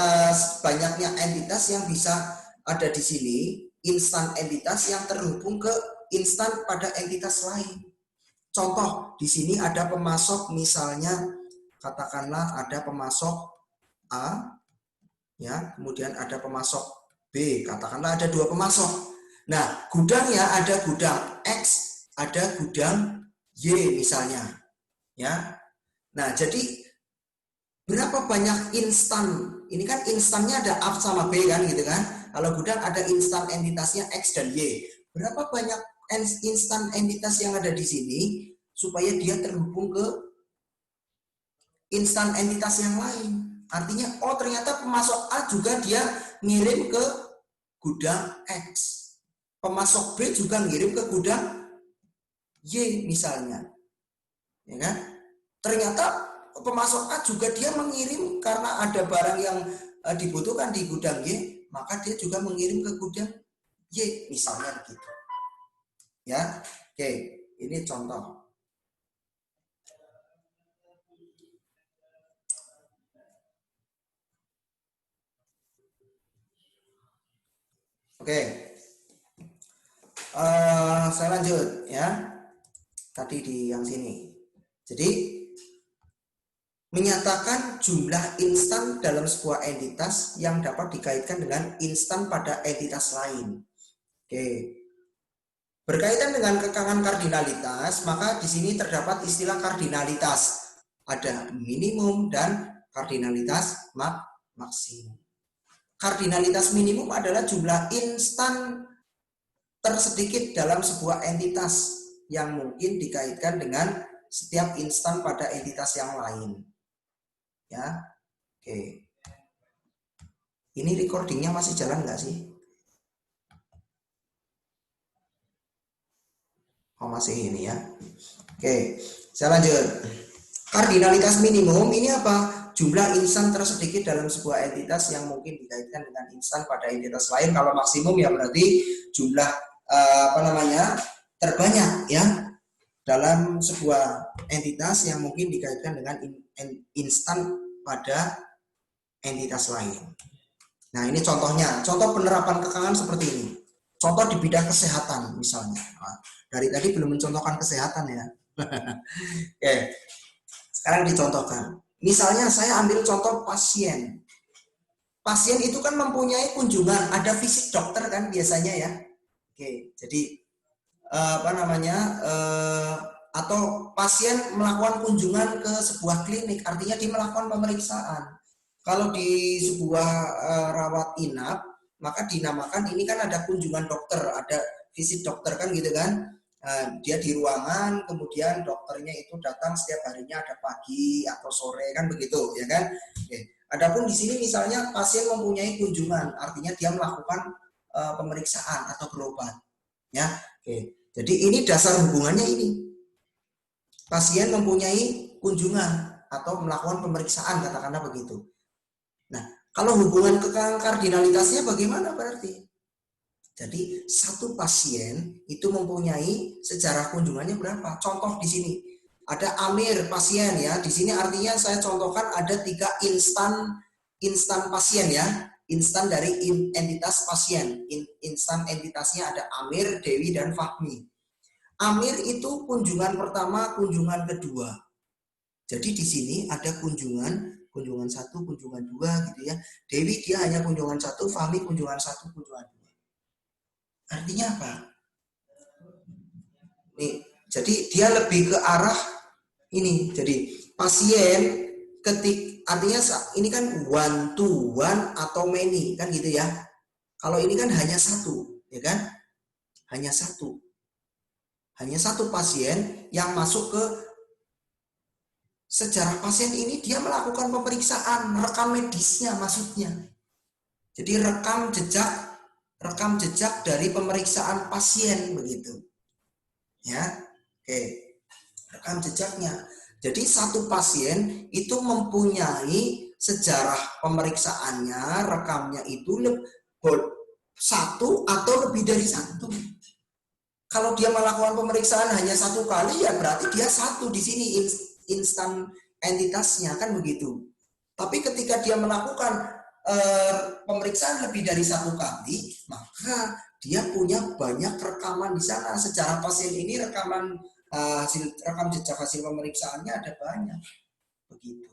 banyaknya entitas yang bisa ada di sini, instan entitas yang terhubung ke instan pada entitas lain. Contoh, di sini ada pemasok misalnya, katakanlah ada pemasok A, ya, kemudian ada pemasok B, katakanlah ada 2 pemasok. Nah, gudangnya ada gudang X, ada gudang Y misalnya, ya. Nah, jadi berapa banyak instan? Ini kan instannya ada A sama B kan, gitu kan? Kalau gudang ada instan entitasnya X dan Y. Berapa banyak instan entitas yang ada di sini supaya dia terhubung ke instan entitas yang lain? Artinya, oh ternyata pemasok A juga dia ngirim ke gudang X. Pemasok B juga ngirim ke gudang Y misalnya. Ya kan? Ternyata pemasok A juga dia mengirim karena ada barang yang dibutuhkan di gudang Y, maka dia juga mengirim ke gudang Y misalnya begitu. Ya. Oke, ini contoh. Oke, saya lanjut ya. Tadi di yang sini. Jadi menyatakan jumlah instan dalam sebuah entitas yang dapat dikaitkan dengan instan pada entitas lain. Oke. Berkaitan dengan kekangan kardinalitas, maka di sini terdapat istilah kardinalitas. Ada minimum dan kardinalitas maksimum. Kardinalitas minimum adalah jumlah instan tersedikit dalam sebuah entitas yang mungkin dikaitkan dengan setiap instan pada entitas yang lain. Ya, oke. Ini recordingnya masih jalan nggak sih? Oh, masih ini ya. Oke, saya lanjut. Kardinalitas minimum ini apa? Jumlah instan tersedikit dalam sebuah entitas yang mungkin dikaitkan dengan instan pada entitas lain. Kalau maksimum ya berarti jumlah terbanyak ya dalam sebuah entitas yang mungkin dikaitkan dengan instan pada entitas lain. Nah, ini contohnya. Contoh penerapan kekangan seperti ini. Contoh di bidang kesehatan misalnya. Nah, dari tadi belum mencontohkan kesehatan ya. Oke. Sekarang dicontohkan. Misalnya saya ambil contoh pasien. Pasien itu kan mempunyai kunjungan, ada visit dokter kan biasanya ya. Oke, jadi atau pasien melakukan kunjungan ke sebuah klinik, artinya dia melakukan pemeriksaan. Kalau di sebuah rawat inap, maka dinamakan ini kan ada kunjungan dokter, ada visit dokter kan gitu kan. Dia di ruangan, kemudian dokternya itu datang setiap harinya, ada pagi atau sore kan begitu ya kan. Oke. Adapun di sini misalnya pasien mempunyai kunjungan, artinya dia melakukan pemeriksaan atau berobat ya. Oke. Jadi ini dasar hubungannya ini. Pasien mempunyai kunjungan atau melakukan pemeriksaan, katakanlah begitu. Nah, kalau hubungan kekangan kardinalitasnya bagaimana berarti? Jadi satu pasien itu mempunyai sejarah kunjungannya berapa? Contoh di sini ada Amir pasien ya. Di sini artinya saya contohkan ada 3 instan pasien ya. Instan dari entitas pasien. Instan entitasnya ada Amir, Dewi, dan Fahmi. Amir itu kunjungan pertama, kunjungan kedua. Jadi di sini ada kunjungan 1, kunjungan 2 gitu ya. Dewi dia hanya kunjungan 1, Fahmi kunjungan 1, kunjungan 2. Artinya apa? Nih, jadi dia lebih ke arah ini. Jadi pasien artinya ini kan one to one atau many kan gitu ya. Kalau ini kan hanya satu, ya kan? Hanya satu. Hanya satu pasien yang masuk ke sejarah pasien ini, dia melakukan pemeriksaan, rekam medisnya maksudnya. Jadi rekam jejak dari pemeriksaan pasien begitu. Ya. Oke. Rekam jejaknya. Jadi satu pasien itu mempunyai sejarah pemeriksaannya, rekamnya itu satu atau lebih dari satu. Kalau dia melakukan pemeriksaan hanya 1 kali, ya berarti dia satu di sini instan entitasnya kan begitu. Tapi ketika dia melakukan pemeriksaan lebih dari 1 kali, maka dia punya banyak rekaman di sana. Secara pasien ini rekam jejak hasil pemeriksaannya ada banyak. Begitu.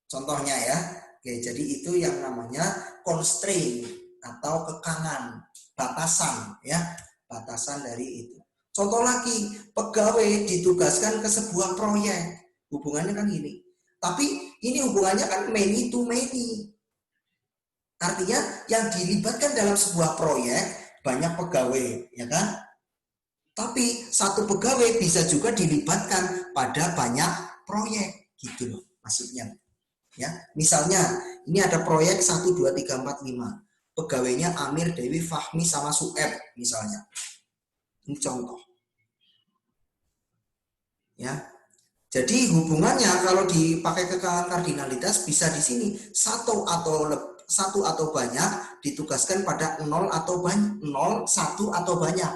Contohnya ya. Oke, jadi itu yang namanya constraint atau kekangan, batasan ya, batasan dari itu. Contoh lagi, pegawai ditugaskan ke sebuah proyek. Hubungannya kan gini. Tapi ini hubungannya kan many to many. Artinya yang dilibatkan dalam sebuah proyek banyak pegawai, ya kan? Tapi satu pegawai bisa juga dilibatkan pada banyak proyek, gitu loh maksudnya. Ya, misalnya ini ada proyek 1 2 3 4 5. Pegawainya Amir, Dewi, Fahmi sama Sueb misalnya. Ini contoh. Ya. Jadi hubungannya kalau dipakai kekangan kardinalitas bisa di sini satu atau banyak ditugaskan pada 0 atau banyak, 0, 1 atau banyak.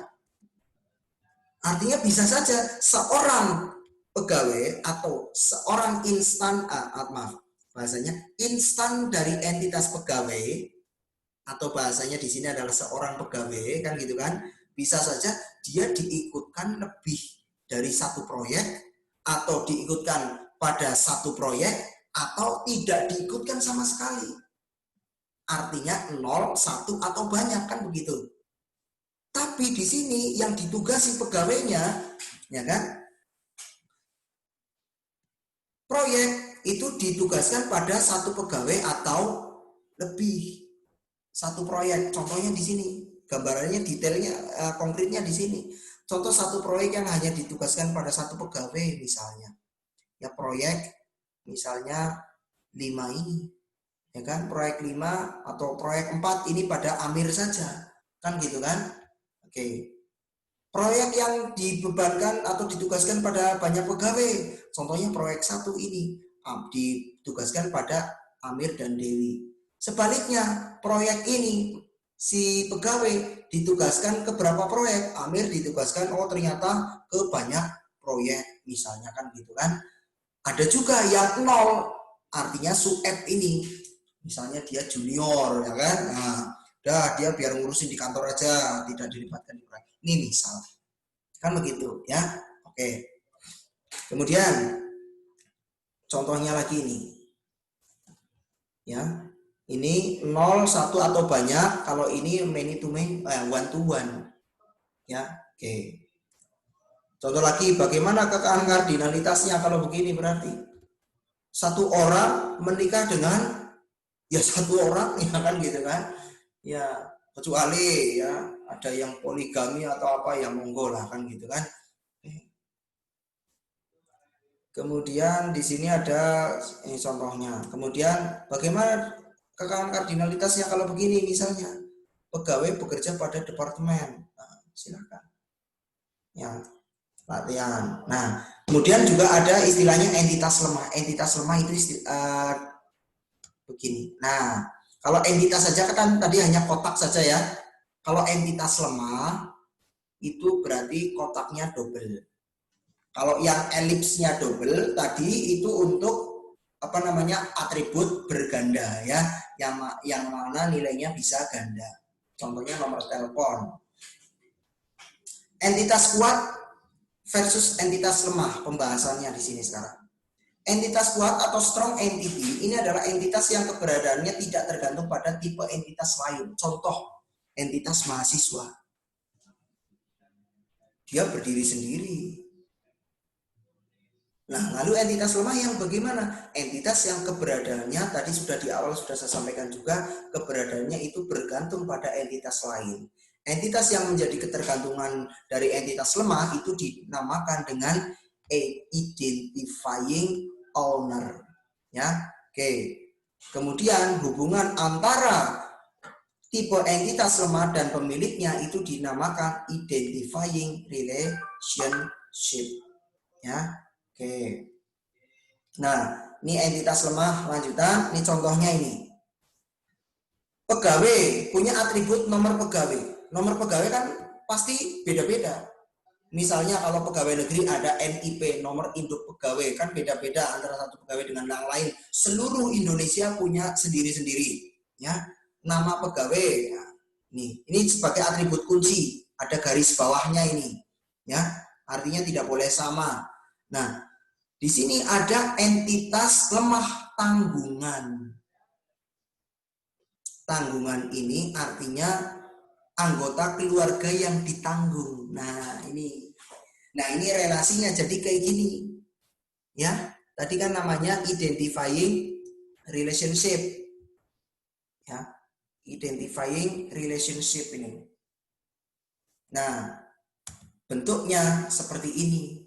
Artinya bisa saja seorang pegawai atau seorang bahasanya instan dari entitas pegawai, atau bahasanya di sini adalah seorang pegawai, kan gitu kan, bisa saja dia diikutkan lebih dari satu proyek, atau diikutkan pada satu proyek, atau tidak diikutkan sama sekali. Artinya 0, 1 atau banyak, kan begitu. Tapi di sini yang ditugasi pegawainya, ya kan, proyek itu ditugaskan pada satu pegawai atau lebih. Satu proyek, contohnya di sini, gambarannya detailnya konkretnya di sini. Contoh satu proyek yang hanya ditugaskan pada satu pegawai misalnya. Ya proyek misalnya 5 ini. Ya kan, proyek 5 atau proyek 4 ini pada Amir saja. Kan gitu kan? Oke. Proyek yang dibebankan atau ditugaskan pada banyak pegawai, contohnya proyek 1 ini ditugaskan pada Amir dan Dewi. Sebaliknya, proyek ini si pegawai ditugaskan ke berapa proyek, Amir ditugaskan ternyata ke banyak proyek misalnya, kan gitu kan. Ada juga yang 0, artinya Sueb ini, misalnya dia junior ya kan. Nah, dia biar ngurusin di kantor aja, tidak dilibatkan di proyek. Ini misal, kan begitu ya. Oke. Kemudian contohnya lagi ini, ya. Ini 0, 1 atau banyak. Kalau ini many to many, one to one, ya. Oke. Contoh lagi, bagaimana kekangan kardinalitasnya kalau begini berarti satu orang menikah dengan ya satu orang, ya kan gitu kan. Ya, kecuali ya ada yang poligami atau apa ya monggo lah, kan gitu kan. Kemudian di sini ada ini contohnya. Kemudian bagaimana kekangan kardinalitasnya kalau begini misalnya pegawai bekerja pada departemen. Nah, silakan. Ya, latihan. Nah, kemudian juga ada istilahnya entitas lemah. Entitas lemah itu begini. Nah, kalau entitas saja kan tadi hanya kotak saja ya. Kalau entitas lemah itu berarti kotaknya double. Kalau yang elipsnya double tadi itu untuk apa namanya atribut berganda ya, yang mana nilainya bisa ganda. Contohnya nomor telepon. Entitas kuat versus entitas lemah, pembahasannya di sini sekarang. Entitas kuat atau strong entity ini adalah entitas yang keberadaannya tidak tergantung pada tipe entitas lain. Contoh, entitas mahasiswa. Dia berdiri sendiri. Nah, lalu entitas lemah yang bagaimana? Entitas yang keberadaannya tadi sudah di awal sudah saya sampaikan juga, keberadaannya itu bergantung pada entitas lain. Entitas yang menjadi ketergantungan dari entitas lemah itu dinamakan dengan identifying owner. Ya, oke. Kemudian hubungan antara tipe entitas lemah dan pemiliknya itu dinamakan identifying relationship. Ya. Oke. Nah, ini entitas lemah lanjutan. Ini contohnya ini. Pegawai punya atribut nomor pegawai. Nomor pegawai kan pasti beda-beda. Misalnya kalau pegawai negeri ada NIP, nomor induk pegawai, kan beda-beda antara satu pegawai dengan yang lain. Seluruh Indonesia punya sendiri-sendiri. Ya, nama pegawai. Nah, ini sebagai atribut kunci. Ada garis bawahnya ini. Ya, artinya tidak boleh sama. Nah, di sini ada entitas lemah tanggungan. tanggungan ini artinya anggota keluarga yang ditanggung. Nah, ini relasinya jadi kayak gini. Ya, tadi kan namanya identifying relationship. Ya, identifying relationship ini. Nah, bentuknya seperti ini.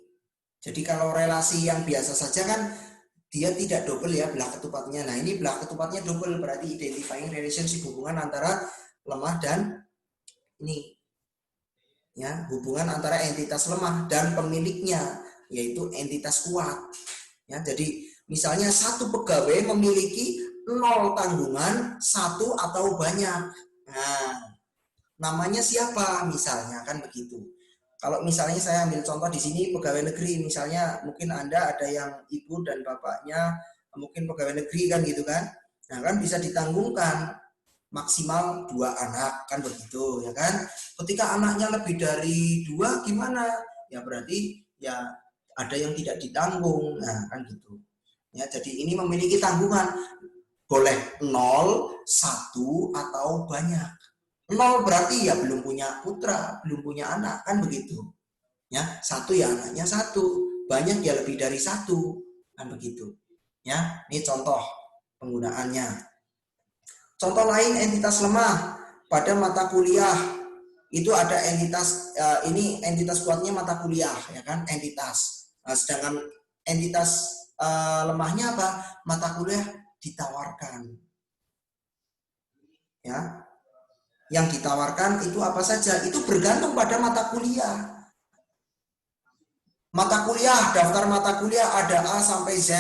Jadi kalau relasi yang biasa saja kan dia tidak double ya belah ketupatnya. Nah, ini belah ketupatnya double, berarti identifying relationship, hubungan antara lemah dan ini. Ya, hubungan antara entitas lemah dan pemiliknya, yaitu entitas kuat. Ya, jadi misalnya satu pegawai memiliki 0 tanggungan, 1 atau banyak. Nah, namanya siapa misalnya, kan begitu. Kalau misalnya saya ambil contoh di sini pegawai negeri, misalnya mungkin Anda ada yang ibu dan bapaknya mungkin pegawai negeri kan gitu kan. Nah, kan bisa ditanggungkan maksimal 2 anak kan begitu ya kan. Ketika anaknya lebih dari 2 gimana? Ya berarti ya ada yang tidak ditanggung. Nah, kan gitu. Ya, jadi ini memiliki tanggungan boleh 0, 1 atau banyak. 0 berarti ya belum punya putra, belum punya anak, kan begitu. Ya, 1 ya anaknya 1, banyak ya lebih dari 1, kan begitu. Ya, ini contoh penggunaannya. Contoh lain entitas lemah pada mata kuliah itu ada entitas ini entitas kuatnya mata kuliah ya kan entitas. Sedangkan entitas lemahnya apa? Mata kuliah ditawarkan. Ya. Yang ditawarkan itu apa saja? Itu bergantung pada mata kuliah. Mata kuliah, daftar mata kuliah ada A sampai Z.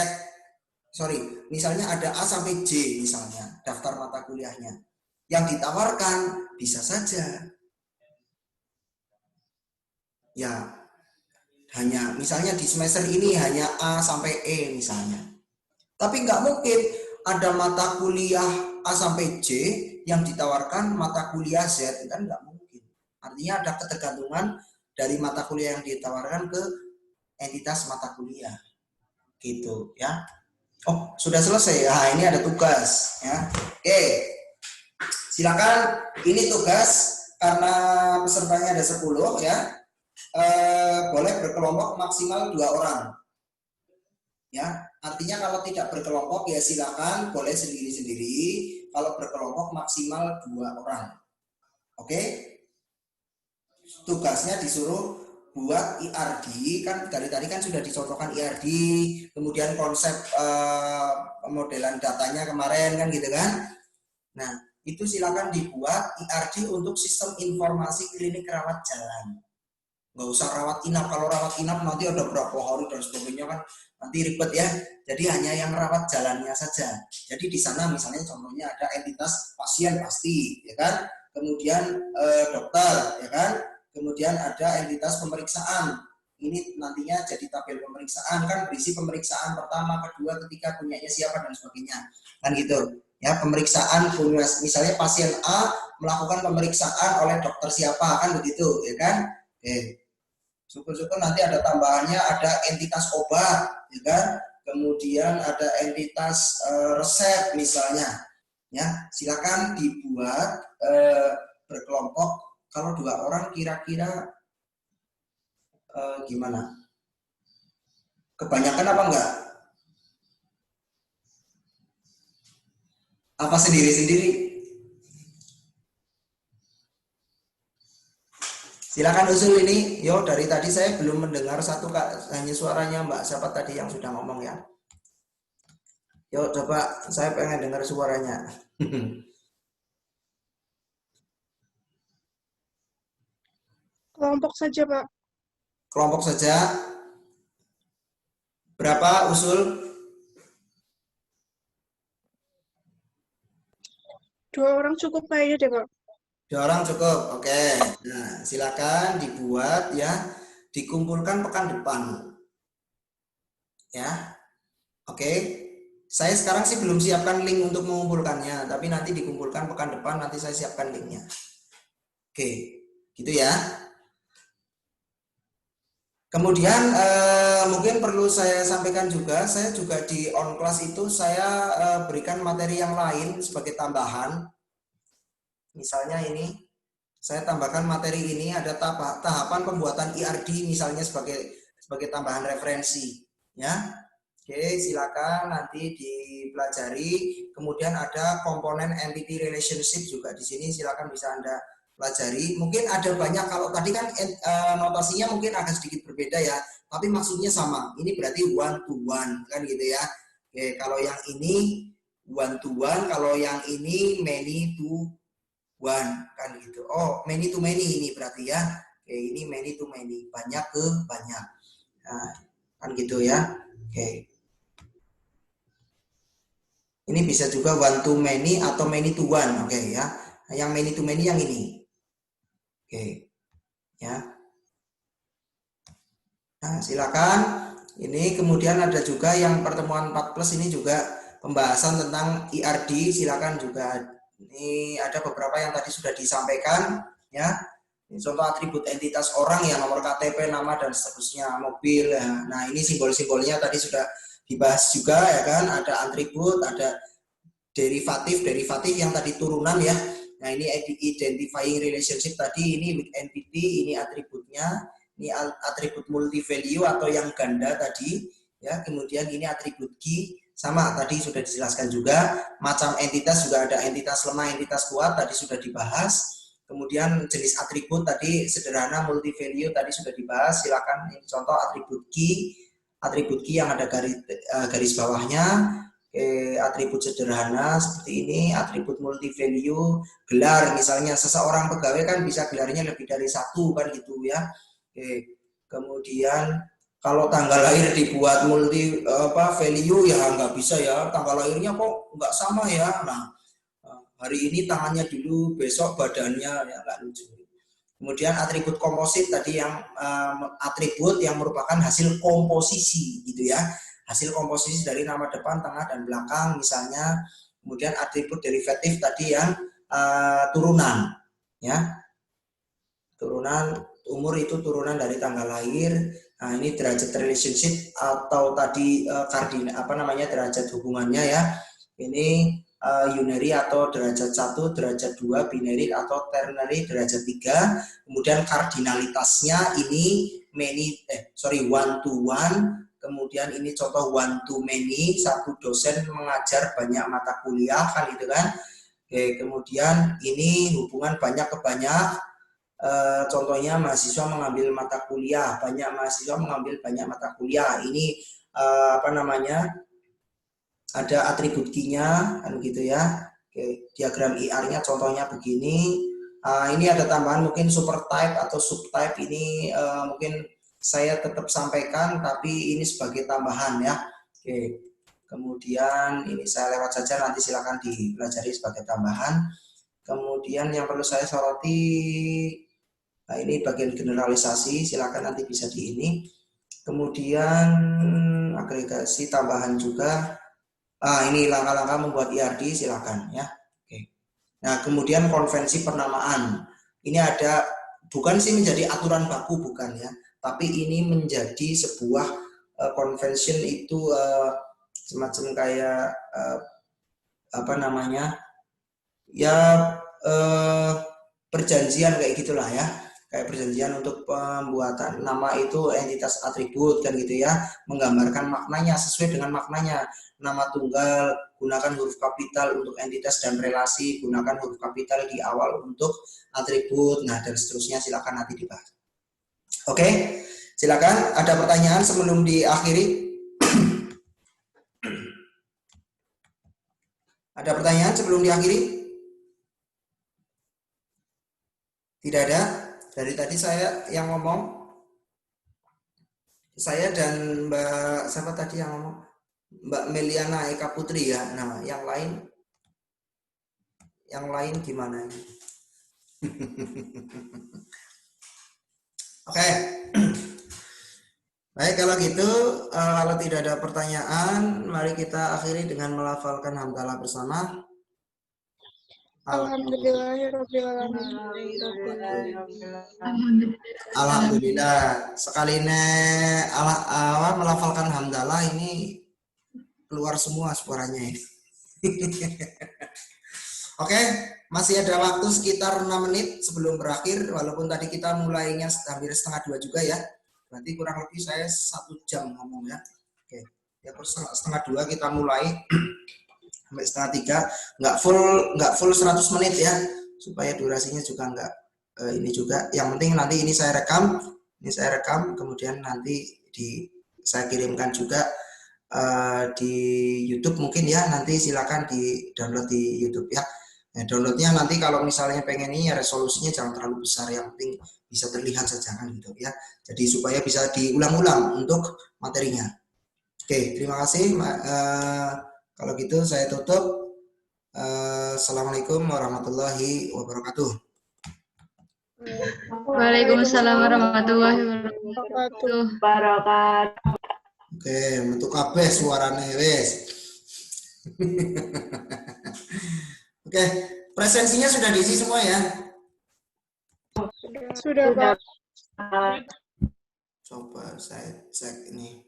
Misalnya ada A sampai J misalnya, daftar mata kuliahnya. Yang ditawarkan bisa saja. Ya, hanya misalnya di semester ini hanya A sampai E misalnya. Tapi nggak mungkin ada mata kuliah A sampai J yang ditawarkan mata kuliah Z, kan nggak mungkin. Artinya ada ketergantungan dari mata kuliah yang ditawarkan ke entitas mata kuliah, gitu ya. Oh, sudah selesai. Nah, ini ada tugas ya. Oke, silakan. Ini tugas karena pesertanya ada 10 ya. Boleh berkelompok maksimal 2 orang. Ya, artinya kalau tidak berkelompok ya silakan boleh sendiri-sendiri. Kalau berkelompok maksimal 2 orang. Oke? Tugasnya disuruh buat IRD, kan dari tadi kan sudah dicontohkan IRD, kemudian konsep pemodelan datanya kemarin kan gitu kan. Nah, itu silakan dibuat IRD untuk sistem informasi klinik rawat jalan. Nggak usah rawat inap, kalau rawat inap nanti ada berapa hari dan sebagainya kan nanti ribet ya. Jadi hanya yang rawat jalannya saja. Jadi di sana misalnya contohnya ada entitas pasien pasti, ya kan. Kemudian dokter, ya kan. Kemudian ada entitas pemeriksaan. Ini nantinya jadi tabel pemeriksaan kan berisi pemeriksaan pertama, kedua, ketiga, punyanya siapa dan sebagainya. Kan gitu. Ya, pemeriksaan punya misalnya pasien A melakukan pemeriksaan oleh dokter siapa kan begitu, ya kan? Oke. Syukur-syukur nanti ada tambahannya, ada entitas obat, ya kan? Kemudian ada entitas resep misalnya. Ya, silakan dibuat berkelompok. Kalau 2 orang kira-kira gimana? Kebanyakan apa enggak? Apa sendiri-sendiri? Silakan usul ini. Yo, dari tadi saya belum mendengar satu Kak, hanya suaranya Mbak siapa tadi yang sudah ngomong ya. Yo, coba saya pengen dengar suaranya. Kelompok saja, Pak. Kelompok saja. Berapa usul? 2 orang cukup kayaknya deh, Pak. 2 orang cukup. Oke. Nah, silakan dibuat ya. Dikumpulkan pekan depan. Ya. Oke. Saya sekarang sih belum siapkan link untuk mengumpulkannya, tapi nanti dikumpulkan pekan depan, nanti saya siapkan linknya. Oke, gitu ya. Kemudian mungkin perlu saya sampaikan juga, saya juga di on class itu saya berikan materi yang lain sebagai tambahan. Misalnya ini, saya tambahkan materi ini ada tahapan pembuatan IRD misalnya sebagai tambahan referensi, ya. Oke, silakan nanti dipelajari. Kemudian ada komponen entity relationship juga di sini, silakan bisa Anda pelajari. Mungkin ada banyak, kalau tadi kan notasinya mungkin agak sedikit berbeda ya, tapi maksudnya sama. Ini berarti one to one kan gitu ya. Oke, kalau yang ini one to one, kalau yang ini many to one kan gitu. Oh, many to many ini berarti ya. Oke, ini many to many, banyak ke banyak. Nah, kan gitu ya. Oke. Ini bisa juga one to many atau many to one. Oke ya. Nah, yang many to many yang ini. Oke. Ya. Nah, silakan. Ini kemudian ada juga yang pertemuan 4 plus ini juga pembahasan tentang IRD. Silakan juga. Ini ada beberapa yang tadi sudah disampaikan ya. Ini contoh atribut entitas orang ya, nomor KTP, nama dan seterusnya, mobil. Ya. Nah, ini simbol-simbolnya tadi sudah dibahas juga ya kan. Ada atribut, ada derivatif yang tadi turunan ya. Nah, ini identifying relationship tadi, ini with entity, ini atributnya. Ini atribut multi value atau yang ganda tadi ya. Kemudian ini atribut key, sama tadi sudah dijelaskan juga. Macam entitas juga ada entitas lemah, entitas kuat tadi sudah dibahas. Kemudian jenis atribut tadi sederhana, multi value tadi sudah dibahas. Silakan ini contoh atribut key yang ada garis bawahnya. Atribut sederhana seperti ini, atribut multi value, gelar misalnya seseorang pegawai kan bisa gelarnya lebih dari satu kan gitu ya. Oke. Kemudian kalau tanggal lahir dibuat multi value ya nggak bisa ya, tanggal lahirnya kok nggak sama ya. Nah, hari ini tangannya dulu, besok badannya, ya nggak lucu. Kemudian atribut komposit tadi yang atribut yang merupakan hasil komposisi gitu ya. Hasil komposisi dari nama depan, tengah, dan belakang misalnya. Kemudian atribut derivatif tadi yang turunan ya. Turunan umur itu turunan dari tanggal lahir. Nah, ini derajat relationship atau tadi derajat hubungannya ya. Ini unary atau derajat 1, derajat 2, binary atau ternary derajat 3. Kemudian kardinalitasnya ini one to one. Kemudian ini contoh one to many, satu dosen mengajar banyak mata kuliah kan gitu kan. Oke, kemudian ini hubungan banyak ke banyak. Contohnya mahasiswa mengambil mata kuliah, banyak mahasiswa mengambil banyak mata kuliah. Ini ada atribut key-nya kan gitu ya. Oke, diagram IR-nya contohnya begini. Ini ada tambahan mungkin super type atau subtype ini mungkin saya tetap sampaikan tapi ini sebagai tambahan ya. Oke. Kemudian ini saya lewat saja, nanti silakan dipelajari sebagai tambahan. Kemudian yang perlu saya soroti, nah ini bagian generalisasi, silakan nanti bisa di ini. Kemudian agregasi tambahan juga. Ini langkah-langkah membuat IRD, silakan ya. Oke. Nah, kemudian konvensi pernamaan. Ini ada, bukan sih menjadi aturan baku, bukan ya, tapi ini menjadi sebuah convention itu semacam kayak perjanjian kayak gitulah ya. Kayak perjanjian untuk pembuatan nama itu entitas atribut kan gitu ya, menggambarkan maknanya sesuai dengan maknanya. Nama tunggal gunakan huruf kapital untuk entitas dan relasi, gunakan huruf kapital di awal untuk atribut, nah dan seterusnya. Silakan nanti dibahas. Oke, silakan ada pertanyaan sebelum diakhiri. Ada pertanyaan sebelum diakhiri? Tidak ada. Dari tadi saya yang ngomong, saya dan Mbak siapa tadi yang ngomong, Mbak Meliana Eka Putri ya. Nah, yang lain gimana? Oke. Baik, kalau gitu, kalau tidak ada pertanyaan, mari kita akhiri dengan melafalkan hamdalah bersama. Alhamdulillah. Sekali ini melafalkan hamdalah ini keluar semua suaranya ini. Oke. masih ada waktu sekitar 6 menit sebelum berakhir, walaupun tadi kita mulainya hampir setengah 2 juga ya. Berarti kurang lebih saya 1 jam ngomong ya. Oke, ya setengah 2 kita mulai sampai setengah 3, nggak full 100 menit ya, supaya durasinya juga nggak ini juga. Yang penting nanti ini saya rekam, kemudian nanti saya kirimkan juga di YouTube mungkin ya, nanti silakan di download di YouTube ya. Nah, downloadnya nanti kalau misalnya pengen ini ya resolusinya jangan terlalu besar, yang penting bisa terlihat saja kan gitu ya. Jadi supaya bisa diulang-ulang untuk materinya. Oke, terima kasih. Kalau gitu saya tutup. Assalamualaikum warahmatullahi wabarakatuh. Waalaikumsalam warahmatullahi wabarakatuh. Oke, untuk kabeh suarane wes. Oke, presensinya sudah diisi semua ya? Sudah, Pak. Coba saya cek ini.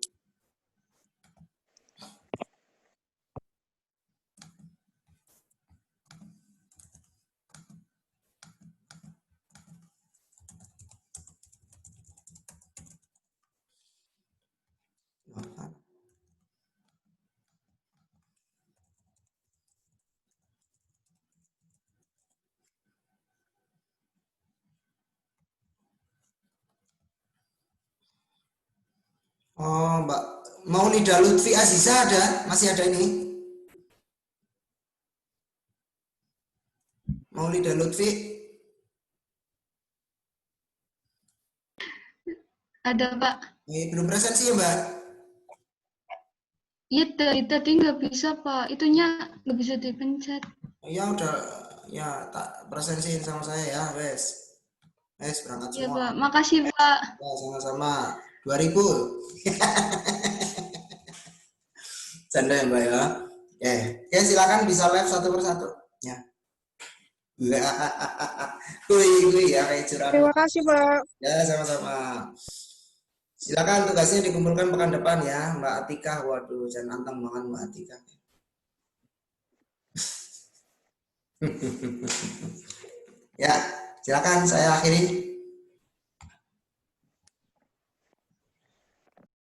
Oh, Mbak Maulida Lutfi Aziza ada? Masih ada ini? Maulida Lutfi? Ada, Pak. Belum presensi ya, Mbak? Iya, tadi nggak bisa, Pak. Itunya nggak bisa dipencet. Ya udah, ya tak presensiin sama saya ya, wes. Wes berangkat Iya, semua. Pak. Makasih, Pak. Ya, sama-sama. 2000. Canda ya, Mbak ya. Oke, silakan bisa live satu persatu. Ya. Kui ya kayak curang. Terima kasih, Pak. Ya, sama-sama. Silakan tugasnya dikumpulkan pekan depan ya, Mbak Atika. Waduh, jangan anteng banget Mbak Atika. Ya, silakan saya akhiri.